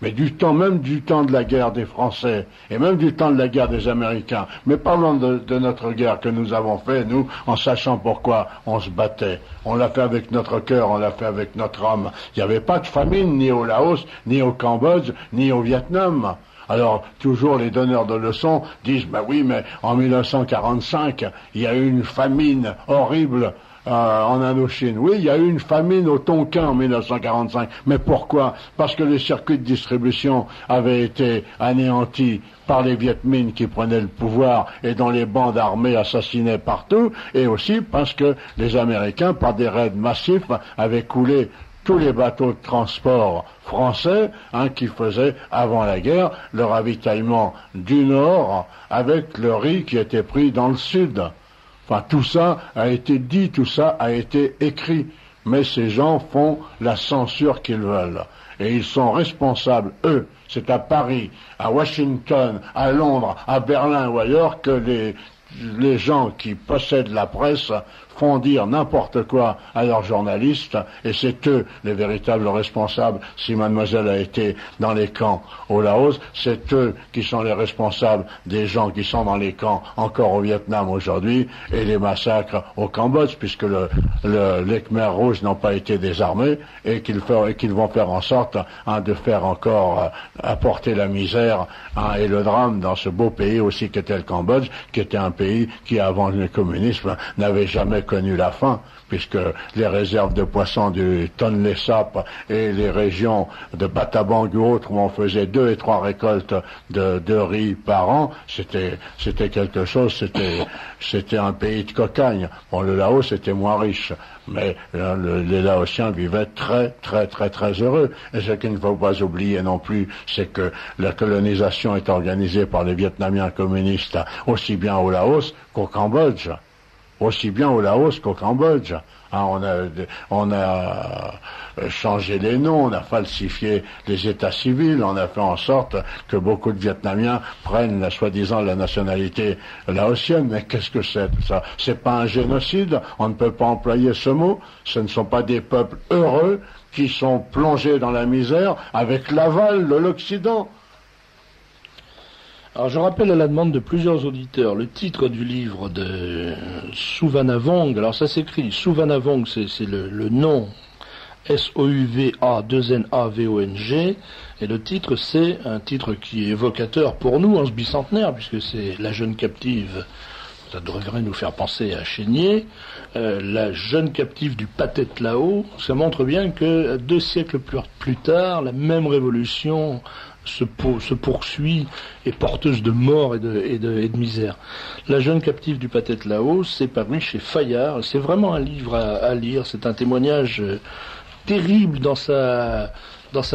Mais du temps de la guerre des Français, et même du temps de la guerre des Américains. Mais parlons de notre guerre que nous avons fait, nous, en sachant pourquoi on se battait. On l'a fait avec notre cœur, on l'a fait avec notre âme. Il n'y avait pas de famine, ni au Laos, ni au Cambodge, ni au Vietnam. Alors, toujours les donneurs de leçons disent, oui, mais en 1945, il y a eu une famine horrible en Indochine. Oui, il y a eu une famine au Tonkin en 1945. Mais pourquoi? Parce que les circuits de distribution avaient été anéantis par les Viet Minh qui prenaient le pouvoir et dont les bandes armées assassinaient partout, et aussi parce que les Américains, par des raids massifs, avaient coulé tous les bateaux de transport français qui faisaient, avant la guerre, le ravitaillement du Nord avec le riz qui était pris dans le Sud. Enfin, tout ça a été dit, tout ça a été écrit. Mais ces gens font la censure qu'ils veulent. Et ils sont responsables, eux. C'est à Paris, à Washington, à Londres, à Berlin ou ailleurs que les gens qui possèdent la presse font dire n'importe quoi à leurs journalistes, et c'est eux les véritables responsables. Si mademoiselle a été dans les camps au Laos, c'est eux qui sont les responsables des gens qui sont dans les camps encore au Vietnam aujourd'hui, et les massacres au Cambodge, puisque les Khmers rouges n'ont pas été désarmés, et qu'ils vont faire en sorte de faire encore apporter la misère et le drame dans ce beau pays aussi qu'était le Cambodge, qui était un pays qui, avant le communisme, n'avait jamais connu la faim, puisque les réserves de poissons du Tonlé Sap et les régions de Battambang ou autres où on faisait 2 et 3 récoltes de riz par an, c'était quelque chose, c'était un pays de cocagne. Le Laos était moins riche, mais les Laotiens vivaient très très très très heureux. Et ce qu'il ne faut pas oublier non plus, c'est que la colonisation est organisée par les Vietnamiens communistes aussi bien au Laos qu'au Cambodge. Aussi bien au Laos qu'au Cambodge. On a changé les noms, on a falsifié les états civils, on a fait en sorte que beaucoup de Vietnamiens prennent soi-disant la nationalité laotienne. Mais qu'est-ce que c'est ça? C'est pas un génocide, on ne peut pas employer ce mot. Ce ne sont pas des peuples heureux qui sont plongés dans la misère avec l'aval de l'Occident. Alors je rappelle à la demande de plusieurs auditeurs le titre du livre de Souvanavong. Alors ça s'écrit Souvanavong, c'est le nom S-O-U-V-A-2-N-A-V-O-N-G, et le titre c'est un titre qui est évocateur pour nous en ce bicentenaire, puisque c'est la jeune captive. Ça devrait nous faire penser à Chénier, la jeune captive du Pathet Lao. Ça montre bien que 2 siècles plus tard, la même révolution se poursuit, est porteuse de mort et de misère. La jeune captive du Pathet Lao, c'est paru chez Fayard. C'est vraiment un livre à lire. C'est un témoignage terrible dans sa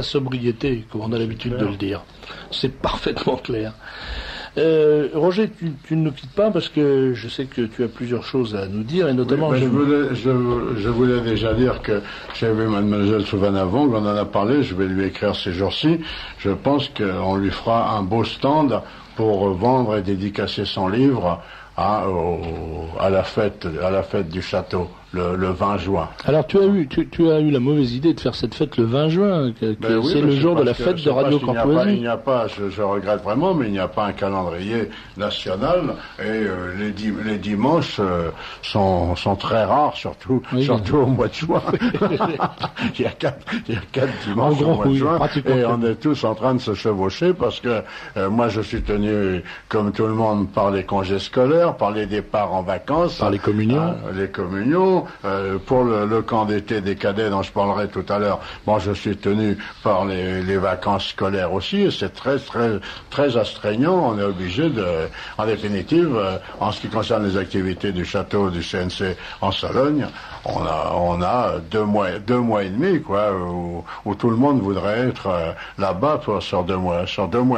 sobriété, comme on a l'habitude de le dire. C'est parfaitement clair. Roger, tu ne nous quittes pas parce que je sais que tu as plusieurs choses à nous dire et notamment... Oui, je voulais déjà dire que j'ai vu mademoiselle Souvanavong, on en a parlé, je vais lui écrire ces jours-ci. Je pense qu'on lui fera un beau stand pour vendre et dédicacer son livre à la fête du château. Le 20 juin. Alors tu as eu la mauvaise idée de faire cette fête le 20 juin, oui, c'est le jour de la fête de Radio Courtoisie. Il n'y a pas, je regrette vraiment, mais il n'y a pas un calendrier national et les dimanches sont très rares, surtout au mois de juin. il y a quatre dimanches au mois de juin et on est tous en train de se chevaucher parce que moi je suis tenu, comme tout le monde, par les congés scolaires, par les départs en vacances, par les communions, pour le camp d'été des cadets dont je parlerai tout à l'heure. Bon, je suis tenu par les vacances scolaires aussi, et c'est très astreignant. On est obligé en définitive, en ce qui concerne les activités du château du CNC en Sologne, on a deux mois et demi, quoi, où tout le monde voudrait être là-bas sur 2 mois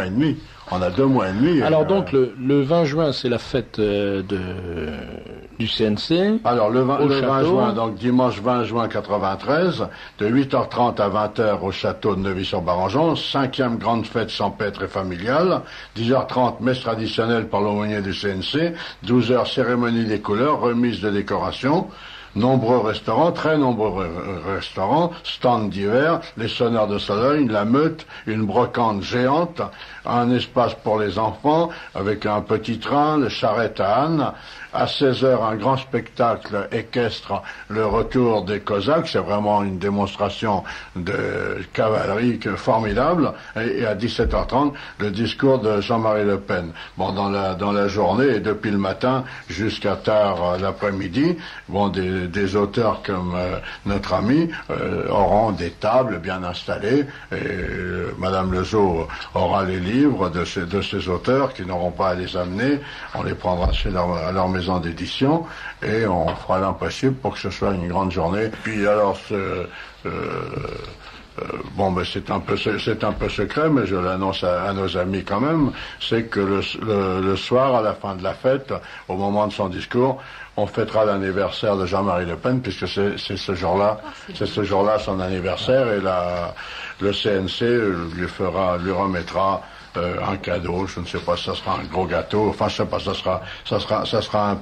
et demi. On a 2 mois et demi. Alors donc le 20 juin c'est la fête du CNC. Alors le 20 juin, donc dimanche 20 juin 93, de 8h30 à 20h au château de Neuvy-sur-Barangeon, 5e grande fête champêtre et familiale, 10h30 messe traditionnelle par l'aumônier du CNC, 12h cérémonie des couleurs, remise de décoration. Nombreux restaurants, très nombreux restaurants, stands divers, les sonneurs de Sologne, la meute, une brocante géante, un espace pour les enfants, avec un petit train, le charrette à âne. À 16h, un grand spectacle équestre, le retour des Cosaques, c'est vraiment une démonstration de cavalerie formidable. Et à 17h30, le discours de Jean-Marie Le Pen. Bon, dans la journée et depuis le matin jusqu'à tard l'après-midi, bon, des auteurs comme notre ami auront des tables bien installées et Madame Lezeau aura les livres de ces auteurs qui n'auront pas à les amener. On les prendra à leur maison d'édition et on fera l'impossible pour que ce soit une grande journée. Puis alors c'est un peu secret, mais je l'annonce à nos amis quand même, c'est que le soir, à la fin de la fête, au moment de son discours, on fêtera l'anniversaire de Jean-Marie Le Pen, puisque c'est ce jour-là son anniversaire, et le CNC lui remettra un cadeau, je ne sais pas si ça sera un gros gâteau, enfin je sais pas, ça sera un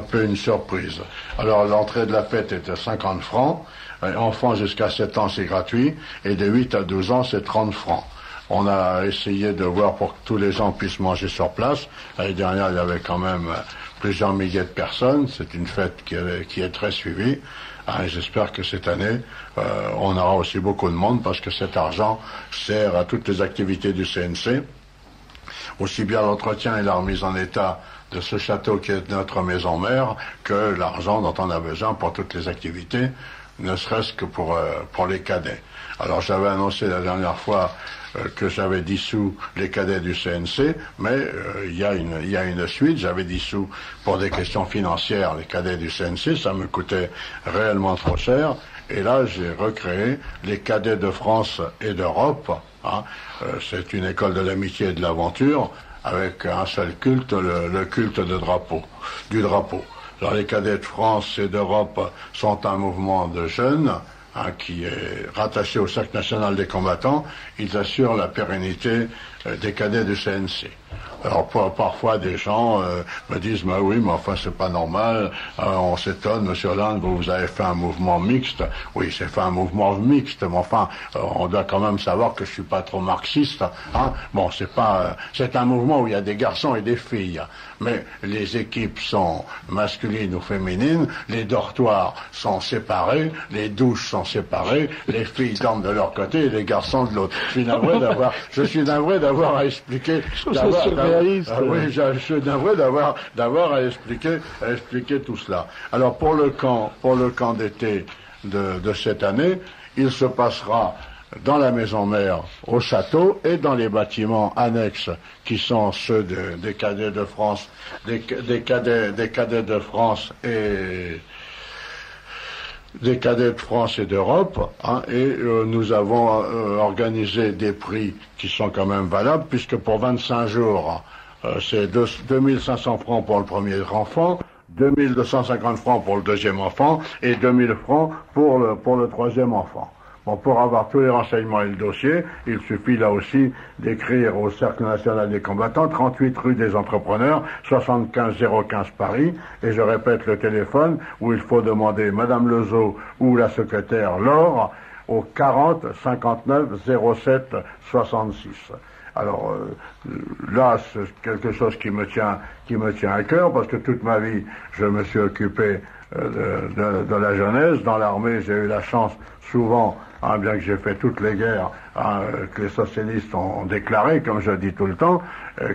peu une surprise. Alors l'entrée de la fête est à 50 francs, enfants jusqu'à 7 ans c'est gratuit, et de 8 à 12 ans c'est 30 francs. On a essayé de voir pour que tous les gens puissent manger sur place. L'année dernière il y avait quand même plusieurs milliers de personnes, c'est une fête qui est très suivie. J'espère que cette année, on aura aussi beaucoup de monde parce que cet argent sert à toutes les activités du CNC, aussi bien l'entretien et la remise en état de ce château qui est notre maison mère que l'argent dont on a besoin pour toutes les activités, ne serait-ce que pour les cadets. Alors j'avais annoncé la dernière fois que j'avais dissous les cadets du CNC, mais il y a une suite. J'avais dissous pour des questions financières les cadets du CNC, ça me coûtait réellement trop cher, et là j'ai recréé les cadets de France et d'Europe. C'est une école de l'amitié et de l'aventure avec un seul culte, le culte du drapeau. Alors les cadets de France et d'Europe sont un mouvement de jeunes qui est rattaché au Cercle national des combattants. Ils assurent la pérennité des cadets du CNC. Alors parfois des gens me disent bah oui, mais enfin c'est pas normal, on s'étonne, monsieur Hollande, vous avez fait un mouvement mixte. Oui, j'ai fait un mouvement mixte, mais enfin on doit quand même savoir que je suis pas trop marxiste, hein. Bon, c'est un mouvement où il y a des garçons et des filles, mais les équipes sont masculines ou féminines, les dortoirs sont séparés, les douches sont séparées, les filles dorment de leur côté et les garçons de l'autre. Je suis navré d'avoir à expliquer. Oui, je suis navré d'avoir à expliquer tout cela. Alors pour le camp d'été de cette année, il se passera dans la maison mère au château et dans les bâtiments annexes qui sont ceux des cadets de France, des cadets de France et d'Europe, hein, et nous avons organisé des prix qui sont quand même valables, puisque pour 25 jours, c'est 2500 francs pour le premier enfant, 2250 francs pour le deuxième enfant, et 2000 francs pour le troisième enfant. Bon, pour avoir tous les renseignements et le dossier, il suffit là aussi d'écrire au Cercle national des combattants, 38 rue des Entrepreneurs, 75 015 Paris, et je répète le téléphone où il faut demander Madame Lezeau ou la secrétaire Laure au 40 59 07 66. Alors là, c'est quelque chose qui me tient à cœur, parce que toute ma vie, je me suis occupé de la jeunesse. Dans l'armée, j'ai eu la chance souvent, bien que j'ai fait toutes les guerres que les socialistes ont déclarées, comme je dis tout le temps,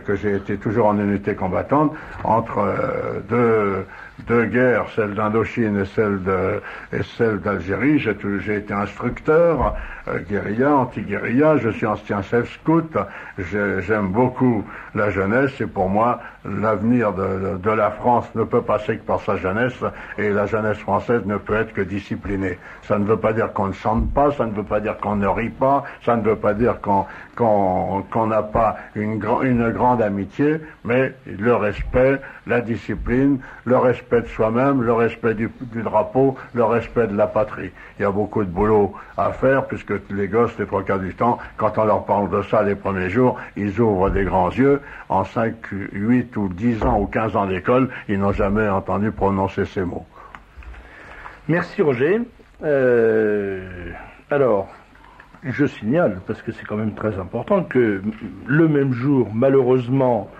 que j'ai été toujours en unité combattante entre deux guerres, celle d'Indochine et celle d'Algérie. J'ai été instructeur, guérilla, anti-guérilla, je suis ancien chef-scout, j'aime beaucoup la jeunesse, et pour moi, l'avenir de la France ne peut passer que par sa jeunesse, et la jeunesse française ne peut être que disciplinée. Ça ne veut pas dire qu'on ne chante pas, ça ne veut pas dire qu'on ne rit pas, ça ne veut pas dire qu'on n'a pas une grande amitié, mais le respect, la discipline, le respect de soi-même, le respect du drapeau, le respect de la patrie. Il y a beaucoup de boulot à faire, puisque les gosses, les 3/4 du temps, quand on leur parle de ça les premiers jours, ils ouvrent des grands yeux. En 5, 8 ou 10 ans ou 15 ans d'école, ils n'ont jamais entendu prononcer ces mots. Merci Roger. Alors, je signale, parce que c'est quand même très important, que le même jour, malheureusement,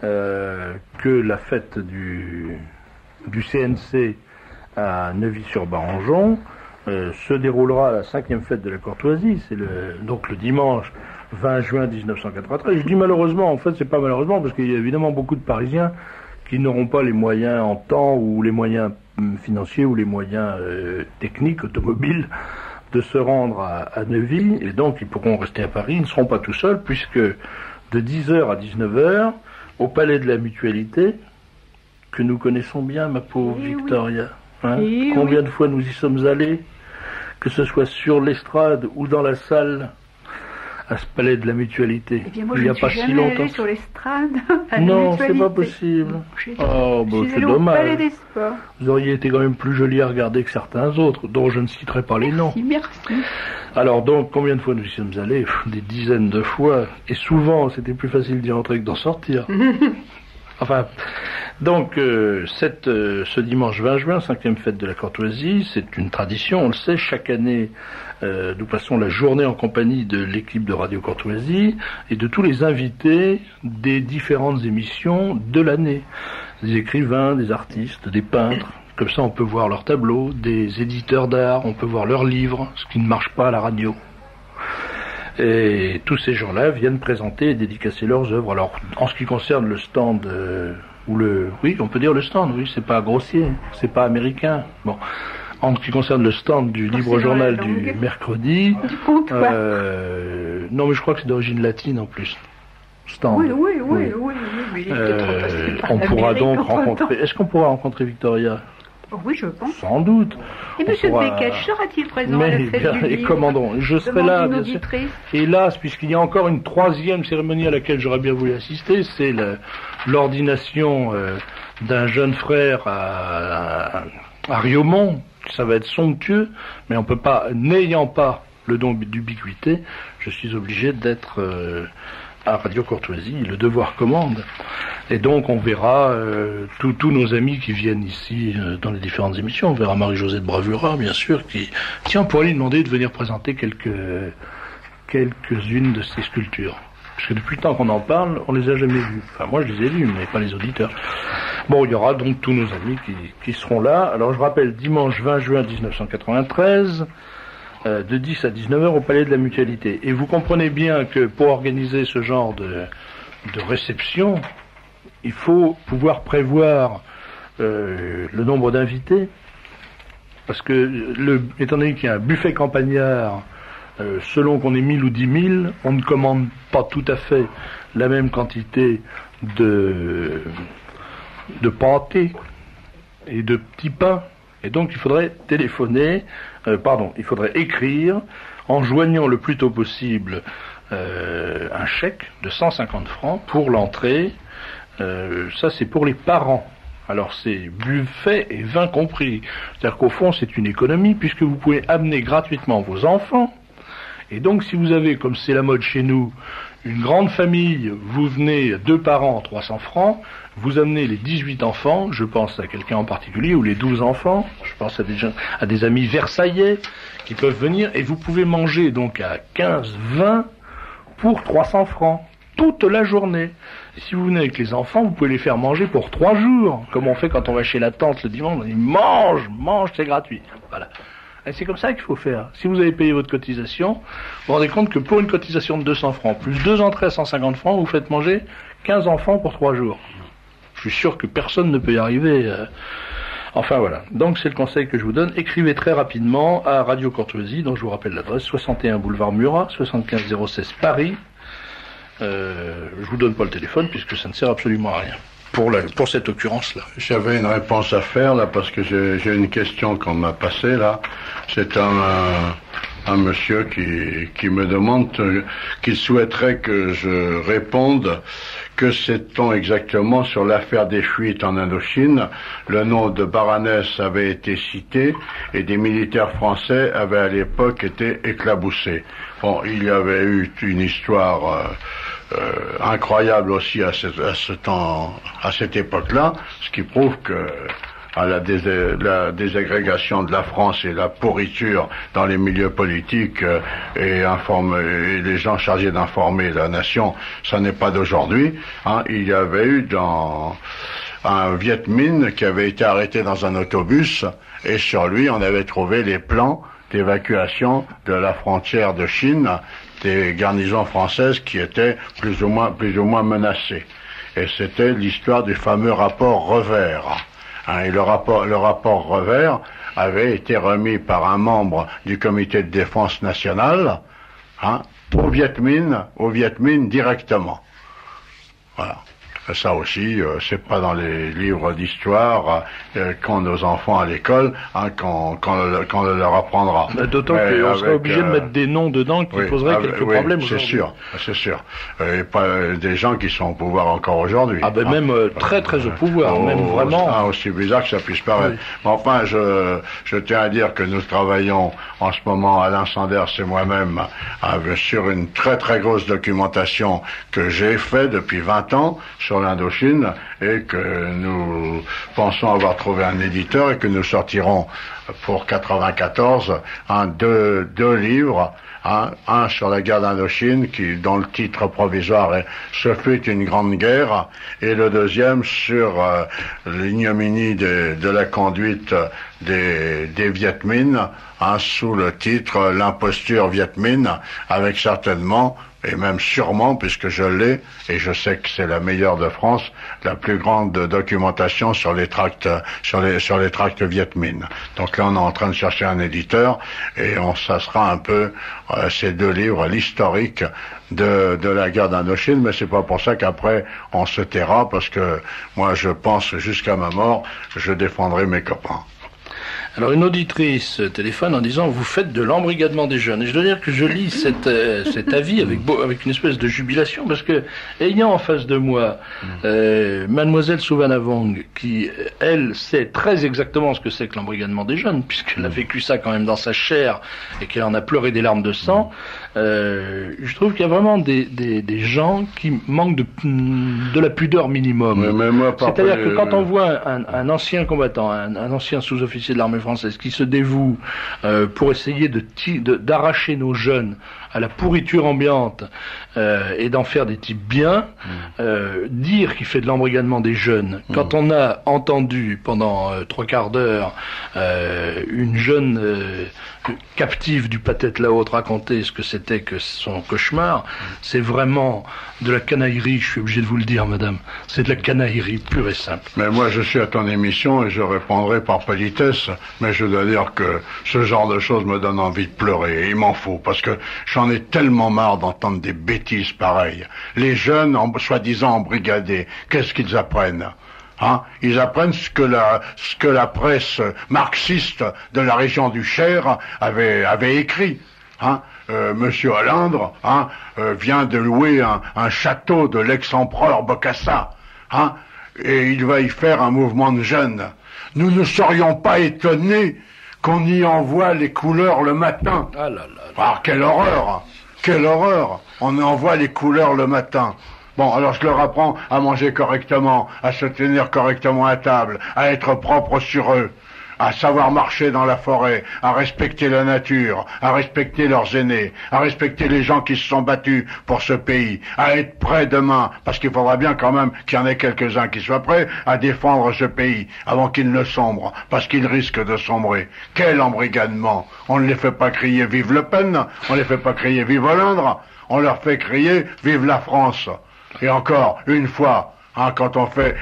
que la fête du CNC à Neuvy-sur-Barangeon, se déroulera la 5e fête de la courtoisie, c'est donc le dimanche 20 juin 1993. Je dis malheureusement, en fait c'est pas malheureusement, parce qu'il y a évidemment beaucoup de Parisiens qui n'auront pas les moyens en temps, ou les moyens financiers, ou les moyens techniques, automobiles, de se rendre à Neuvy, et donc ils pourront rester à Paris. Ils ne seront pas tout seuls, puisque de 10h à 19h, au Palais de la Mutualité, que nous connaissons bien, ma pauvre Victoria. Hein, combien de fois nous y sommes allés, que ce soit sur l'estrade ou dans la salle, à ce Palais de la Mutualité. Eh bien, moi, il n'y a pas si longtemps. Sur l'estrade. Non, c'est pas possible. Oh, bah, c'est dommage. Palais des Sports. Vous auriez été quand même plus joli à regarder que certains autres, dont je ne citerai pas les noms. Merci. Alors donc, combien de fois nous y sommes allés? Des dizaines de fois. Et souvent, c'était plus facile d'y entrer que d'en sortir. Enfin, donc, ce dimanche 20 juin, 5e fête de la courtoisie, c'est une tradition, on le sait, chaque année, nous passons la journée en compagnie de l'équipe de Radio Courtoisie et de tous les invités des différentes émissions de l'année. Des écrivains, des artistes, des peintres, comme ça on peut voir leurs tableaux, des éditeurs d'art, on peut voir leurs livres, ce qui ne marche pas à la radio. Et tous ces gens-là viennent présenter et dédicacer leurs œuvres. Alors, en ce qui concerne le stand, oui, on peut dire le stand, oui, c'est pas grossier, c'est pas américain. Bon, en ce qui concerne le stand du Libre Journal du mercredi, non, mais je crois que c'est d'origine latine en plus. Stand. Oui. On pourra donc rencontrer. Est-ce qu'on pourra rencontrer Victoria? Oh oui, je pense. Sans doute. Et M. Beckett sera-t-il présent à la fête du livre? Commandons, je serai là, bien sûr. Hélas, puisqu'il y a encore une troisième cérémonie à laquelle j'aurais bien voulu assister, c'est l'ordination d'un jeune frère à Riaumont. Ça va être somptueux, mais on peut pas, n'ayant pas le don d'ubiquité, je suis obligé d'être à Radio Courtoisie, le devoir commande. Et donc on verra tous nos amis qui viennent ici dans les différentes émissions. On verra Marie-Josée de Bravura, bien sûr, qui... Tiens, on pourrait lui demander de venir présenter quelques-unes de ses sculptures. Parce que depuis le temps qu'on en parle, on les a jamais vues. Enfin, moi je les ai vues, mais pas les auditeurs. Bon, il y aura donc tous nos amis qui seront là. Alors je rappelle, dimanche 20 juin 1993... de 10 à 19h au Palais de la Mutualité. Et vous comprenez bien que pour organiser ce genre de réception, il faut pouvoir prévoir le nombre d'invités, parce que étant donné qu'il y a un buffet campagnard, selon qu'on est 1000 ou 10 000, on ne commande pas tout à fait la même quantité de pâté et de petits pains. Et donc il faudrait il faudrait écrire en joignant le plus tôt possible un chèque de 150 francs pour l'entrée. Ça c'est pour les parents. Alors c'est buffet et vin compris. C'est-à-dire qu'au fond c'est une économie puisque vous pouvez amener gratuitement vos enfants. Et donc si vous avez, comme c'est la mode chez nous, une grande famille, vous venez 2 parents, 300 francs, vous amenez les 18 enfants, je pense à quelqu'un en particulier, ou les 12 enfants, je pense à des amis versaillais qui peuvent venir, et vous pouvez manger donc à 15, 20 pour 300 francs, toute la journée. Et si vous venez avec les enfants, vous pouvez les faire manger pour 3 jours, comme on fait quand on va chez la tante le dimanche, on dit mange, c'est gratuit. Voilà. Et c'est comme ça qu'il faut faire. Si vous avez payé votre cotisation, vous vous rendez compte que pour une cotisation de 200 francs, plus 2 entrées à 150 francs, vous faites manger 15 enfants pour 3 jours. Je suis sûr que personne ne peut y arriver. Enfin voilà. Donc c'est le conseil que je vous donne. Écrivez très rapidement à Radio Courtoisie, dont je vous rappelle l'adresse, 61 boulevard Murat, 75 016 Paris. Je vous donne pas le téléphone puisque ça ne sert absolument à rien. Pour cette occurrence-là. J'avais une réponse à faire, là, parce que j'ai une question qu'on m'a passée, là. C'est un monsieur qui me demande qu'il souhaiterait que je réponde. Que sait-on exactement sur l'affaire des fuites en Indochine? Le nom de Baranès avait été cité et des militaires français avaient à l'époque été éclaboussés. Bon, il y avait eu une histoire incroyable aussi à cette époque-là, ce qui prouve que la désagrégation de la France et la pourriture dans les milieux politiques et les gens chargés d'informer la nation, ça n'est pas d'aujourd'hui. Il y avait eu un Viet Minh qui avait été arrêté dans un autobus et sur lui on avait trouvé les plans d'évacuation de la frontière de Chine des garnisons françaises qui étaient plus ou moins menacées. Et c'était l'histoire du fameux rapport Revers. Et le rapport Revers avait été remis par un membre du comité de défense nationale au Viet Minh directement. Voilà. Et ça aussi, c'est pas dans les livres d'histoire qu'ont nos enfants à l'école qu'on leur apprendra. D'autant qu'on serait obligé de mettre des noms dedans qui poseraient quelques problèmes aujourd'hui. C'est sûr. Et pas des gens qui sont au pouvoir encore aujourd'hui. Même très au pouvoir, même vraiment. Aussi bizarre que ça puisse paraître. Oui. Mais enfin, je tiens à dire que nous travaillons en ce moment, Alain Sanders et moi-même, sur une très grosse documentation que j'ai fait depuis 20 ans sur l'Indochine et que nous pensons avoir trouvé un éditeur et que nous sortirons pour 94 deux livres, un sur la guerre d'Indochine dont le titre provisoire est « Ce fut une grande guerre » et le deuxième sur l'ignominie de la conduite des Viet Minh sous le titre « L'imposture Viet Minh » avec certainement et même sûrement, puisque je l'ai, et je sais que c'est la meilleure de France, la plus grande documentation sur les tracts Viet Minh. Donc là, on est en train de chercher un éditeur, et ça sera un peu ces 2 livres, l'historique de la guerre d'Indochine, mais c'est pas pour ça qu'après on se taira, parce que moi je pense jusqu'à ma mort, je défendrai mes copains. Alors une auditrice téléphone en disant vous faites de l'embrigadement des jeunes. Et je dois dire que je lis cet avis avec une espèce de jubilation parce que ayant en face de moi mademoiselle Souvanavong qui elle sait très exactement ce que c'est que l'embrigadement des jeunes puisqu'elle a vécu ça quand même dans sa chair et qu'elle en a pleuré des larmes de sang. Je trouve qu'il y a vraiment des gens qui manquent de la pudeur minimum. C'est-à-dire que quand on voit un ancien combattant, un ancien sous-officier de l'armée française qui se dévoue pour essayer d'arracher nos jeunes à la pourriture ambiante et d'en faire des types bien, dire qu'il fait de l'embrigadement des jeunes, quand on a entendu pendant 3/4 d'heure une jeune captive du Pathet Lao raconter ce que c'était que son cauchemar, c'est vraiment de la canaillerie, je suis obligé de vous le dire madame, c'est de la canaillerie pure et simple. Mais moi je suis à ton émission et je répondrai par politesse, mais je dois dire que ce genre de choses me donne envie de pleurer, et il m'en faut, parce que j'en ai tellement marre d'entendre des bêtises pareilles. Les jeunes, soi-disant embrigadés, qu'est-ce qu'ils apprennent ? Ils apprennent ce que la presse marxiste de la région du Cher avait écrit. Monsieur Hollande vient de louer un château de l'ex-empereur Bokassa, et il va y faire un mouvement de jeunes. Nous ne serions pas étonnés qu'on y envoie les couleurs le matin. Ah là là. Ah, quelle horreur! Quelle horreur! On envoie les couleurs le matin. Bon, alors je leur apprends à manger correctement, à se tenir correctement à table, à être propre sur eux, à savoir marcher dans la forêt, à respecter la nature, à respecter leurs aînés, à respecter les gens qui se sont battus pour ce pays, à être prêts demain, parce qu'il faudra bien quand même qu'il y en ait quelques-uns qui soient prêts à défendre ce pays avant qu'il ne sombre, parce qu'il risque de sombrer. Quel embrigadement! On ne les fait pas crier vive Le Pen, on ne les fait pas crier vive Hollande, on leur fait crier vive la France. Et encore une fois, quand on fait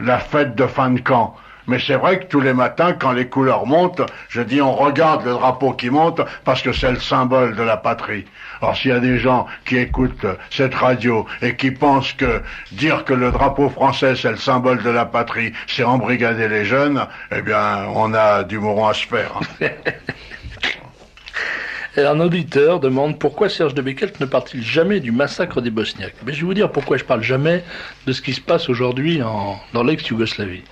la fête de fin de camp. Mais c'est vrai que tous les matins, quand les couleurs montent, je dis on regarde le drapeau qui monte parce que c'est le symbole de la patrie. Alors s'il y a des gens qui écoutent cette radio et qui pensent que dire que le drapeau français c'est le symbole de la patrie, c'est embrigader les jeunes, eh bien on a du mouron à se faire. Et un auditeur demande pourquoi Serge de Bekelt ne parle-t-il jamais du massacre des Bosniaques. Mais je vais vous dire pourquoi je parle jamais de ce qui se passe aujourd'hui dans l'ex-Yougoslavie.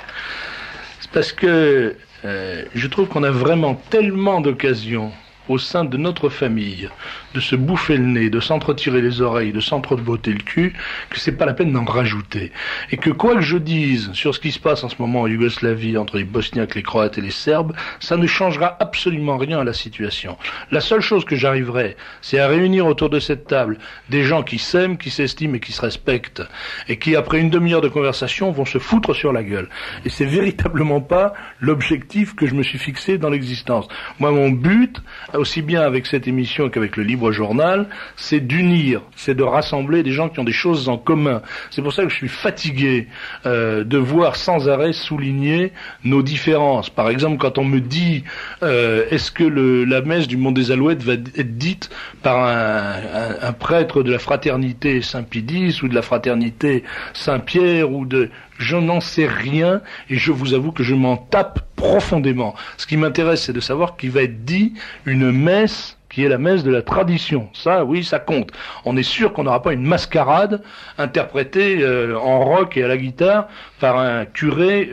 C'est parce que je trouve qu'on a vraiment tellement d'occasions au sein de notre famille de se bouffer le nez, de s'entretirer les oreilles, de s'entre-botter le cul, que c'est pas la peine d'en rajouter. Et que quoi que je dise sur ce qui se passe en ce moment en Yougoslavie entre les Bosniaques, les Croates et les Serbes, ça ne changera absolument rien à la situation. La seule chose que j'arriverai, c'est à réunir autour de cette table des gens qui s'aiment, qui s'estiment et qui se respectent, et qui après une demi-heure de conversation vont se foutre sur la gueule. Et c'est véritablement pas l'objectif que je me suis fixé dans l'existence. Moi, mon but, aussi bien avec cette émission qu'avec le Libre Journal, c'est d'unir, c'est de rassembler des gens qui ont des choses en commun. C'est pour ça que je suis fatigué de voir sans arrêt souligner nos différences. Par exemple, quand on me dit est-ce que la messe du Mont des Alouettes va être dite par un prêtre de la fraternité Saint-Pédis ou de la fraternité Saint-Pierre ou de... Je n'en sais rien et je vous avoue que je m'en tape profondément. Ce qui m'intéresse, c'est de savoir qu'il va être dit une messe qui est la messe de la tradition. Ça, oui, ça compte. On est sûr qu'on n'aura pas une mascarade interprétée en rock et à la guitare par un curé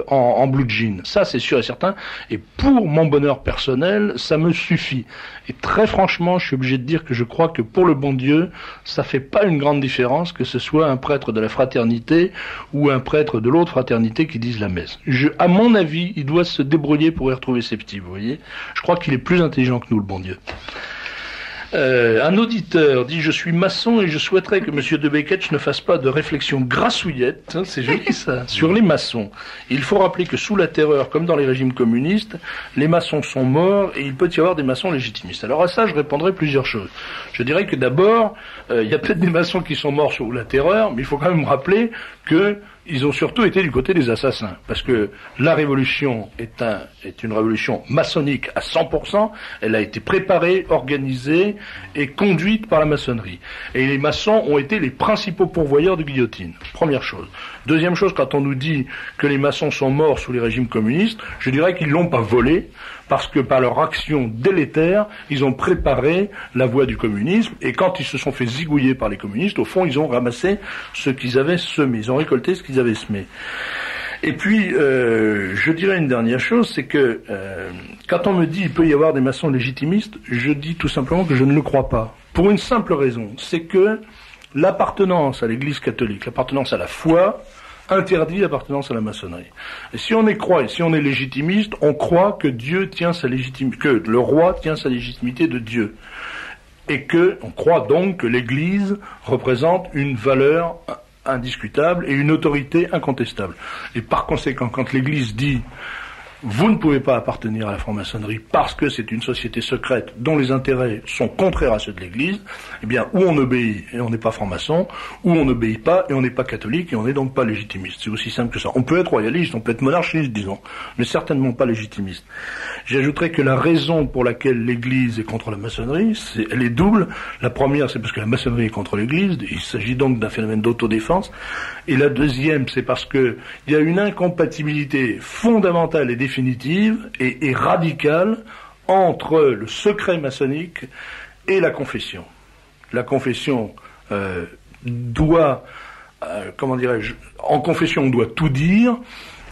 en blue jean. Ça, c'est sûr et certain. Et pour mon bonheur personnel, ça me suffit. Et très franchement, je suis obligé de dire que je crois que pour le bon Dieu, ça fait pas une grande différence que ce soit un prêtre de la fraternité ou un prêtre de l'autre fraternité qui dise la messe. À mon avis, il doit se débrouiller pour y retrouver ses petits, vous voyez. Je crois qu'il est plus intelligent que nous, le bon Dieu. Un auditeur dit « Je suis maçon et je souhaiterais que M. de Beketch ne fasse pas de réflexion grassouillette, hein, c'est joli ça, sur les maçons. Il faut rappeler que sous la terreur, comme dans les régimes communistes, les maçons sont morts et il peut y avoir des maçons légitimistes. » Alors à ça, je répondrai plusieurs choses. Je dirais que d'abord, il y a peut-être des maçons qui sont morts sous la terreur, mais il faut quand même rappeler que ils ont surtout été du côté des assassins, parce que la révolution est une révolution maçonnique à 100%, elle a été préparée, organisée et conduite par la maçonnerie. Et les maçons ont été les principaux pourvoyeurs de guillotine, première chose. Deuxième chose, quand on nous dit que les maçons sont morts sous les régimes communistes, je dirais qu'ils l'ont pas volé, parce que par leur action délétère, ils ont préparé la voie du communisme, et quand ils se sont fait zigouiller par les communistes, au fond, ils ont ramassé ce qu'ils avaient semé, ils ont récolté ce qu'ils avaient semé. Et puis, je dirais une dernière chose, c'est que quand on me dit qu'il peut y avoir des maçons légitimistes, je dis tout simplement que je ne le crois pas. Pour une simple raison, c'est que l'appartenance à l'Église catholique, l'appartenance à la foi, interdit l'appartenance à la maçonnerie. Et si on est légitimiste, on croit que Dieu tient sa légitimité, que le roi tient sa légitimité de Dieu. Et que, on croit donc que l'Église représente une valeur indiscutable et une autorité incontestable. Et par conséquent, quand l'Église dit vous ne pouvez pas appartenir à la franc-maçonnerie parce que c'est une société secrète dont les intérêts sont contraires à ceux de l'Église, eh bien, ou on obéit et on n'est pas franc-maçon, ou on n'obéit pas et on n'est pas catholique et on n'est donc pas légitimiste. C'est aussi simple que ça. On peut être royaliste, on peut être monarchiste, disons, mais certainement pas légitimiste. J'ajouterais que la raison pour laquelle l'Église est contre la maçonnerie, elle est double. La première, c'est parce que la maçonnerie est contre l'Église, il s'agit donc d'un phénomène d'autodéfense. Et la deuxième, c'est parce que il y a une incompatibilité fondamentale et définitive et radicale entre le secret maçonnique et la confession. La confession doit, en confession on doit tout dire,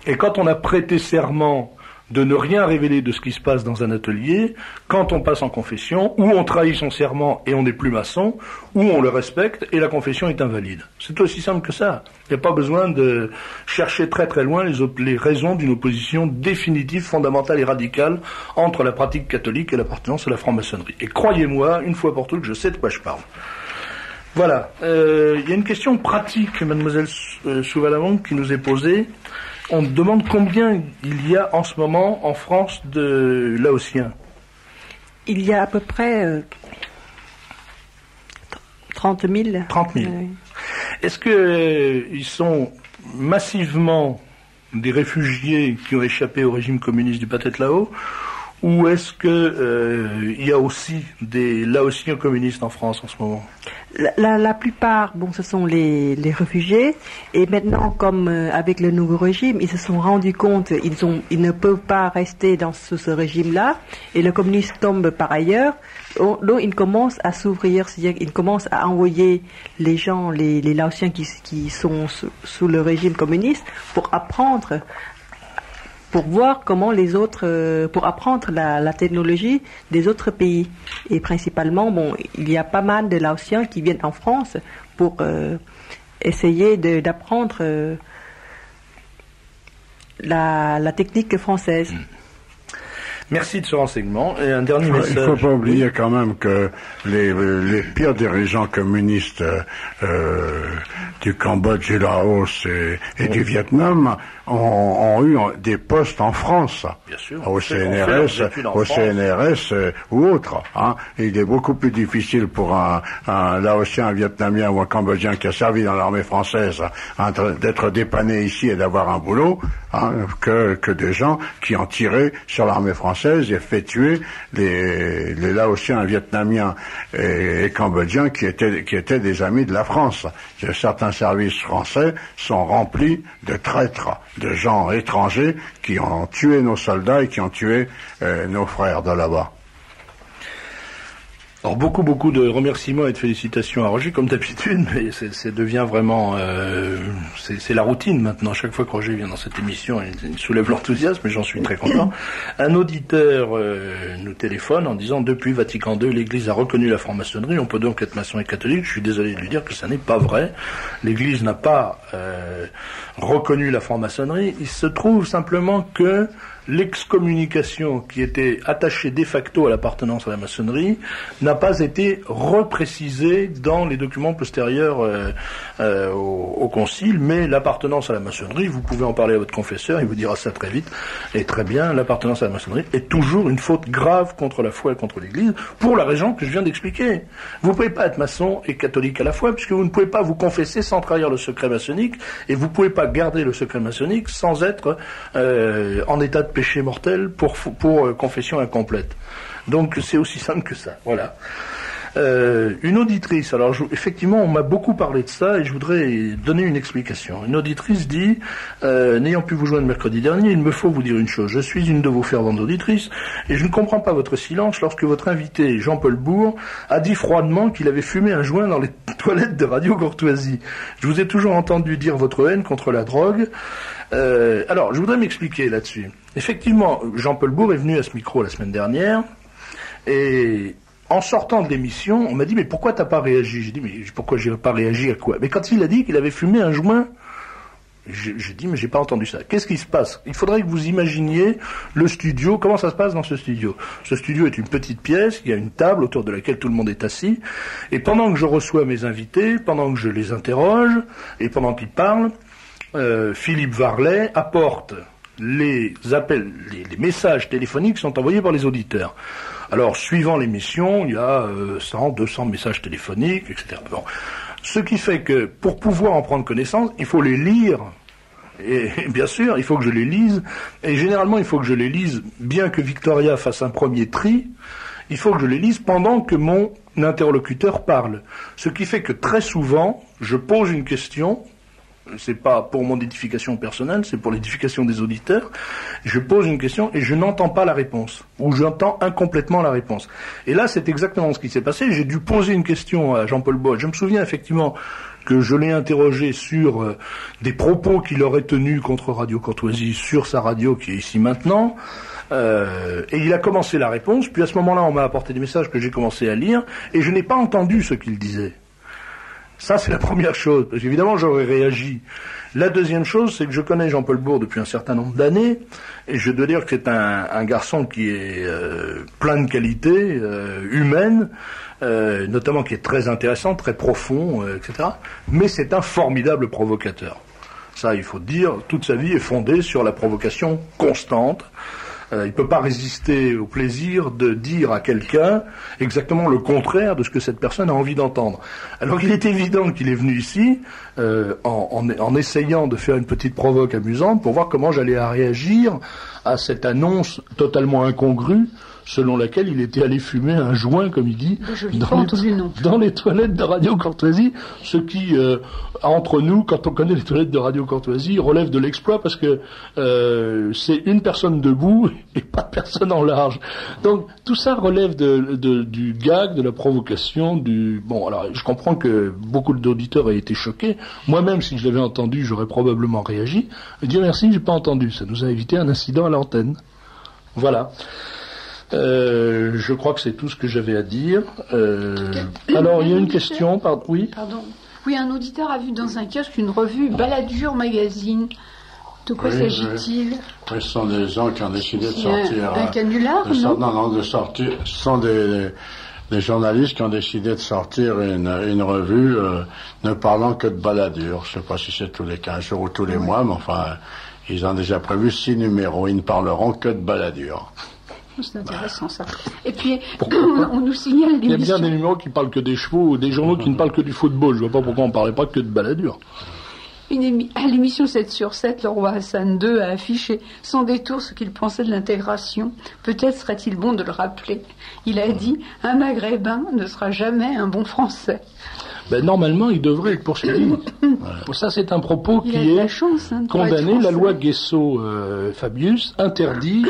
et quand on a prêté serment de ne rien révéler de ce qui se passe dans un atelier, quand on passe en confession, ou on trahit son serment et on n'est plus maçon, ou on le respecte et la confession est invalide. C'est aussi simple que ça. Il n'y a pas besoin de chercher très très loin les raisons d'une opposition définitive, fondamentale et radicale entre la pratique catholique et l'appartenance à la franc-maçonnerie. Et croyez-moi, une fois pour toutes, je sais de quoi je parle. Voilà. Il y a une question pratique, mademoiselle Souvalamont, qui nous est posée. On demande combien il y a en ce moment en France de Laotiens. Il y a à peu près 30 000. 30 000. Est-ce qu'ils sont massivement des réfugiés qui ont échappé au régime communiste du Pathet Lao, ou est-ce il y a aussi des Laotiens communistes en France en ce moment? La plupart, ce sont les réfugiés, et maintenant, comme avec le nouveau régime, ils se sont rendus compte, ils ne peuvent pas rester dans ce régime-là, et le communisme tombe par ailleurs, donc ils commencent à s'ouvrir, c'est-à-dire qu'ils commencent à envoyer les gens, les Laotiens qui sont sous le régime communiste, pour voir comment pour apprendre la technologie des autres pays. Et principalement, il y a pas mal de Laotiens qui viennent en France pour essayer d'apprendre la technique française. Merci de ce renseignement. Et un dernier message. Il ne faut pas oublier quand même que les pires dirigeants communistes du Cambodge, du Laos et du Vietnam ont eu des postes en France, bien sûr, au CNRS ou autre. Il est beaucoup plus difficile pour un Laotien, un Vietnamien ou un Cambodgien qui a servi dans l'armée française d'être dépanné ici et d'avoir un boulot que des gens qui ont tiré sur l'armée française et fait tuer les Laotiens, Vietnamiens et Cambodgiens qui étaient des amis de la France. Certains services français sont remplis de traîtres, de gens étrangers qui ont tué nos soldats et qui ont tué nos frères de là-bas. Alors beaucoup de remerciements et de félicitations à Roger, comme d'habitude, mais ça devient vraiment... c'est la routine maintenant. Chaque fois que Roger vient dans cette émission, il soulève l'enthousiasme, et j'en suis très content. Un auditeur nous téléphone en disant « Depuis Vatican II, l'Église a reconnu la franc-maçonnerie, on peut donc être maçon et catholique. » Je suis désolé de lui dire que ça n'est pas vrai. L'Église n'a pas reconnu la franc-maçonnerie. Il se trouve simplement que l'excommunication qui était attachée de facto à l'appartenance à la maçonnerie n'a pas été reprécisée dans les documents postérieurs au concile, mais l'appartenance à la maçonnerie, vous pouvez en parler à votre confesseur, il vous dira ça très vite, et très bien, l'appartenance à la maçonnerie est toujours une faute grave contre la foi et contre l'Église, pour la raison que je viens d'expliquer. Vous ne pouvez pas être maçon et catholique à la fois, puisque vous ne pouvez pas vous confesser sans trahir le secret maçonnique, et vous ne pouvez pas garder le secret maçonnique sans être en état de péché mortel pour confession incomplète. Donc c'est aussi simple que ça, voilà. Une auditrice, alors effectivement on m'a beaucoup parlé de ça et je voudrais donner une explication. Une auditrice dit, n'ayant pu vous joindre mercredi dernier, il me faut vous dire une chose, je suis une de vos ferventes auditrices et je ne comprends pas votre silence lorsque votre invité Jean-Paul Bourg a dit froidement qu'il avait fumé un joint dans les toilettes de Radio Courtoisie. Je vous ai toujours entendu dire votre haine contre la drogue. Alors je voudrais m'expliquer là-dessus. Effectivement, Jean-Paul Bourg est venu à ce micro la semaine dernière et en sortant de l'émission, on m'a dit « Mais pourquoi t'as pas réagi ?» J'ai dit « Mais pourquoi j'ai pas réagi à quoi ?» Mais quand il a dit qu'il avait fumé un joint, j'ai dit « Mais j'ai pas entendu ça. » Qu'est-ce qui se passe? Il faudrait que vous imaginiez le studio. Comment ça se passe dans ce studio? Ce studio est une petite pièce, il y a une table autour de laquelle tout le monde est assis. Et pendant que je reçois mes invités, pendant que je les interroge, et pendant qu'ils parlent, Philippe Varlet apporte les appels, les messages téléphoniques sont envoyés par les auditeurs. Alors, suivant l'émission, il y a 100, 200 messages téléphoniques, etc. Bon. Ce qui fait que, pour pouvoir en prendre connaissance, il faut les lire. Et bien sûr, il faut que je les lise. Et généralement, il faut que je les lise, bien que Victoria fasse un premier tri, il faut que je les lise pendant que mon interlocuteur parle. Ce qui fait que très souvent, je pose une question. C'est pas pour mon édification personnelle, c'est pour l'édification des auditeurs. Je pose une question et je n'entends pas la réponse, ou j'entends incomplètement la réponse. Et là, c'est exactement ce qui s'est passé. J'ai dû poser une question à Jean-Paul Boll. Je me souviens effectivement que je l'ai interrogé sur des propos qu'il aurait tenus contre Radio Courtoisie sur sa radio qui est ici maintenant. Et il a commencé la réponse, puis à ce moment-là, on m'a apporté des messages que j'ai commencé à lire, et je n'ai pas entendu ce qu'il disait. Ça, c'est la première chose, parce qu'évidemment, j'aurais réagi. La deuxième chose, c'est que je connais Jean-Paul Bourg depuis un certain nombre d'années, et je dois dire que c'est un garçon qui est plein de qualités humaines, notamment qui est très intéressant, très profond, etc. Mais c'est un formidable provocateur. Ça, il faut dire, toute sa vie est fondée sur la provocation constante. Il ne peut pas résister au plaisir de dire à quelqu'un exactement le contraire de ce que cette personne a envie d'entendre. Alors il est évident qu'il est venu ici en essayant de faire une petite provoque amusante pour voir comment j'allais réagir à cette annonce totalement incongrue selon laquelle il était allé fumer un joint, comme il dit, dans les toilettes de Radio Courtoisie, ce qui, entre nous, quand on connaît les toilettes de Radio Courtoisie, relève de l'exploit parce que c'est une personne debout et pas de personne en large. Donc tout ça relève du gag, de la provocation, Bon, alors je comprends que beaucoup d'auditeurs aient été choqués. Moi-même, si je l'avais entendu, j'aurais probablement réagi. Dieu merci, j'ai pas entendu. Ça nous a évité un incident à l'antenne. Voilà. Je crois que c'est tout ce que j'avais à dire. Alors, il y a une question. Oui. Pardon. Oui, un auditeur a vu dans un kiosque une revue Balladur Magazine. De quoi s'agit-il? Ce sont des gens qui ont décidé de sortir. Un canular, non, de sortir. Ce sont des journalistes qui ont décidé de sortir une revue ne parlant que de Balladur. Je ne sais pas si c'est tous les 15 jours ou tous les mois, mais enfin, ils ont déjà prévu 6 numéros. Ils ne parleront que de Balladur. C'est intéressant ça. Et puis, on nous signale l'émission. Il y a bien des numéros qui parlent que des chevaux ou des journaux qui ne parlent que du football. Je ne vois pas pourquoi on ne parlait pas que de Balladur. À l'émission 7 sur 7, le roi Hassan II a affiché sans détour ce qu'il pensait de l'intégration. Peut-être serait-il bon de le rappeler. Il a dit « Un maghrébin ne sera jamais un bon français ». Normalement, il devrait être poursuivi. Ça, c'est un propos qui est condamné. La loi Guesso-Fabius interdit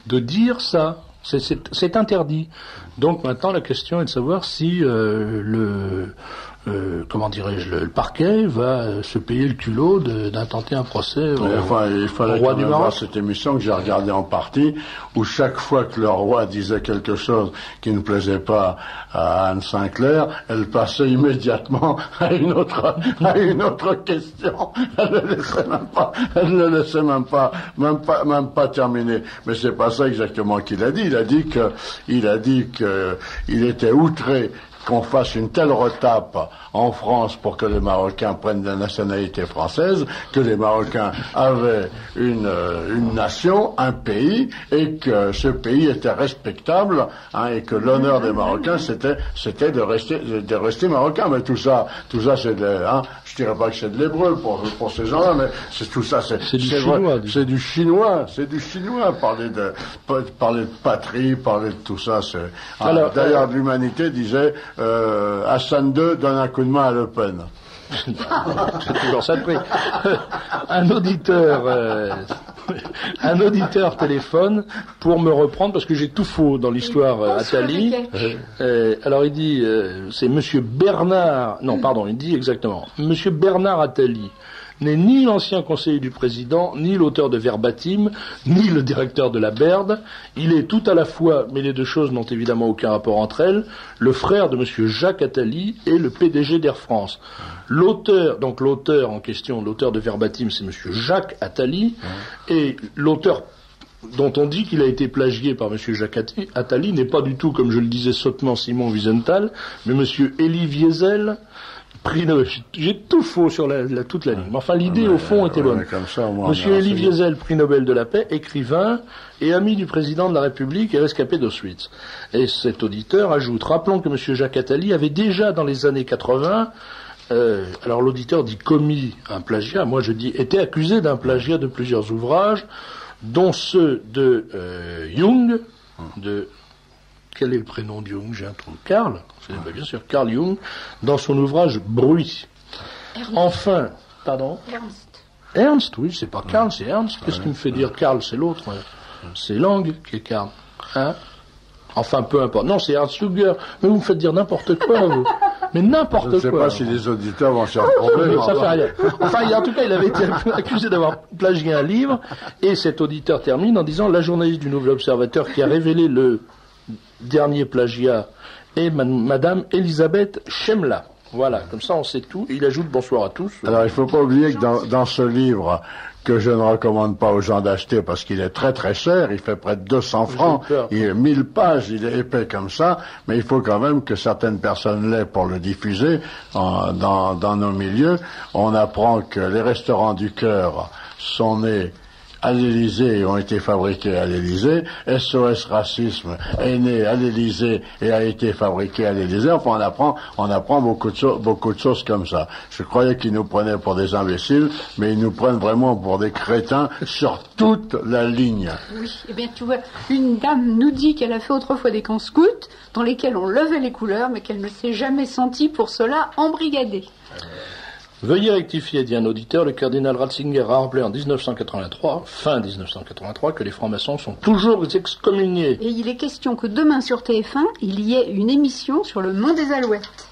de dire ça. C'est interdit. Donc maintenant, la question est de savoir si comment dirais-je, le parquet va se payer le culot d'intenter un procès il fallait au roi du Maroc. Voir cette émission que j'ai regardée en partie, où chaque fois que le roi disait quelque chose qui ne plaisait pas à Anne Sinclair, elle passait immédiatement à une autre question. Elle ne laissait même pas terminer. Mais c'est pas ça exactement qu'il a dit. Il a dit que il était outré qu'on fasse une telle retape en France pour que les Marocains prennent la nationalité française, que les Marocains avaient une nation, un pays, et que ce pays était respectable, et que l'honneur des Marocains c'était de rester Marocains. Mais tout ça c'est je dirais pas que c'est de l'hébreu pour ces gens-là, mais tout ça c'est du chinois, parler de patrie, parler de tout ça, d'ailleurs l'humanité disait Hassan II donne un coup de main à Le Pen. C'est toujours ça de prix. Un auditeur téléphone pour me reprendre parce que j'ai tout faux dans l'histoire Attali. Alors il dit c'est Monsieur Bernard. Non, pardon, il dit exactement Monsieur Bernard Attali n'est ni l'ancien conseiller du président, ni l'auteur de Verbatim, ni le directeur de la BERD. Il est tout à la fois, mais les deux choses n'ont évidemment aucun rapport entre elles, le frère de Monsieur Jacques Attali et le PDG d'Air France. L'auteur en question, l'auteur de Verbatim, c'est Monsieur Jacques Attali, et l'auteur dont on dit qu'il a été plagié par Monsieur Jacques Attali n'est pas du tout, comme je le disais sottement, Simon Wiesenthal, mais Monsieur Elie Wiesel, prix Nobel. J'ai tout faux sur toute la ligne. Mais enfin, l'idée, au fond, était bonne. Monsieur Elie Wiesel, prix Nobel de la paix, écrivain et ami du président de la République et rescapé d'Auschwitz. Et cet auditeur ajoute, rappelons que Monsieur Jacques Attali avait déjà, dans les années 80, alors l'auditeur dit commis un plagiat, moi je dis était accusé d'un plagiat de plusieurs ouvrages, dont ceux de Jung, quel est le prénom de Jung? J'ai un trou. Carl, bien sûr, Carl Jung, dans son ouvrage Bruit. Ernst. Enfin, pardon? Ernst, oui, c'est pas Carl, c'est Ernst. Qu'est-ce qui me fait dire Carl? C'est l'autre. C'est Lang qui est Carl. Hein? Enfin, peu importe. Non, c'est Ernst Jünger. Mais vous me faites dire n'importe quoi, vous. Mais n'importe quoi. Je ne sais pas si les auditeurs vont s'y retrouver. Ça fait rien. Enfin, en tout cas, il avait été accusé d'avoir plagié un livre. Et cet auditeur termine en disant, la journaliste du Nouvel Observateur qui a révélé le dernier plagiat est Madame Elisabeth Chemla. Voilà, comme ça on sait tout. Et il ajoute bonsoir à tous. Alors il ne faut pas oublier que dans ce livre, que je ne recommande pas aux gens d'acheter parce qu'il est très très cher, il fait près de 200 francs, il est 1000 pages, il est épais comme ça, mais il faut quand même que certaines personnes l'aient pour le diffuser dans nos milieux. On apprend que les restaurants du cœur sont nés à l'Élysée et ont été fabriqués à l'Élysée. SOS Racisme est né à l'Élysée et a été fabriqué à l'Élysée. Enfin, on apprend beaucoup de choses comme ça. Je croyais qu'ils nous prenaient pour des imbéciles, mais ils nous prennent vraiment pour des crétins sur toute la ligne. Oui, eh bien tu vois, une dame nous dit qu'elle a fait autrefois des camps scouts dans lesquels on levait les couleurs, mais qu'elle ne s'est jamais sentie pour cela embrigadée. Veuillez rectifier, dit un auditeur, le cardinal Ratzinger a rappelé en 1983, fin 1983, que les francs-maçons sont toujours excommuniés. Et il est question que demain sur TF1, il y ait une émission sur le Mont des Alouettes.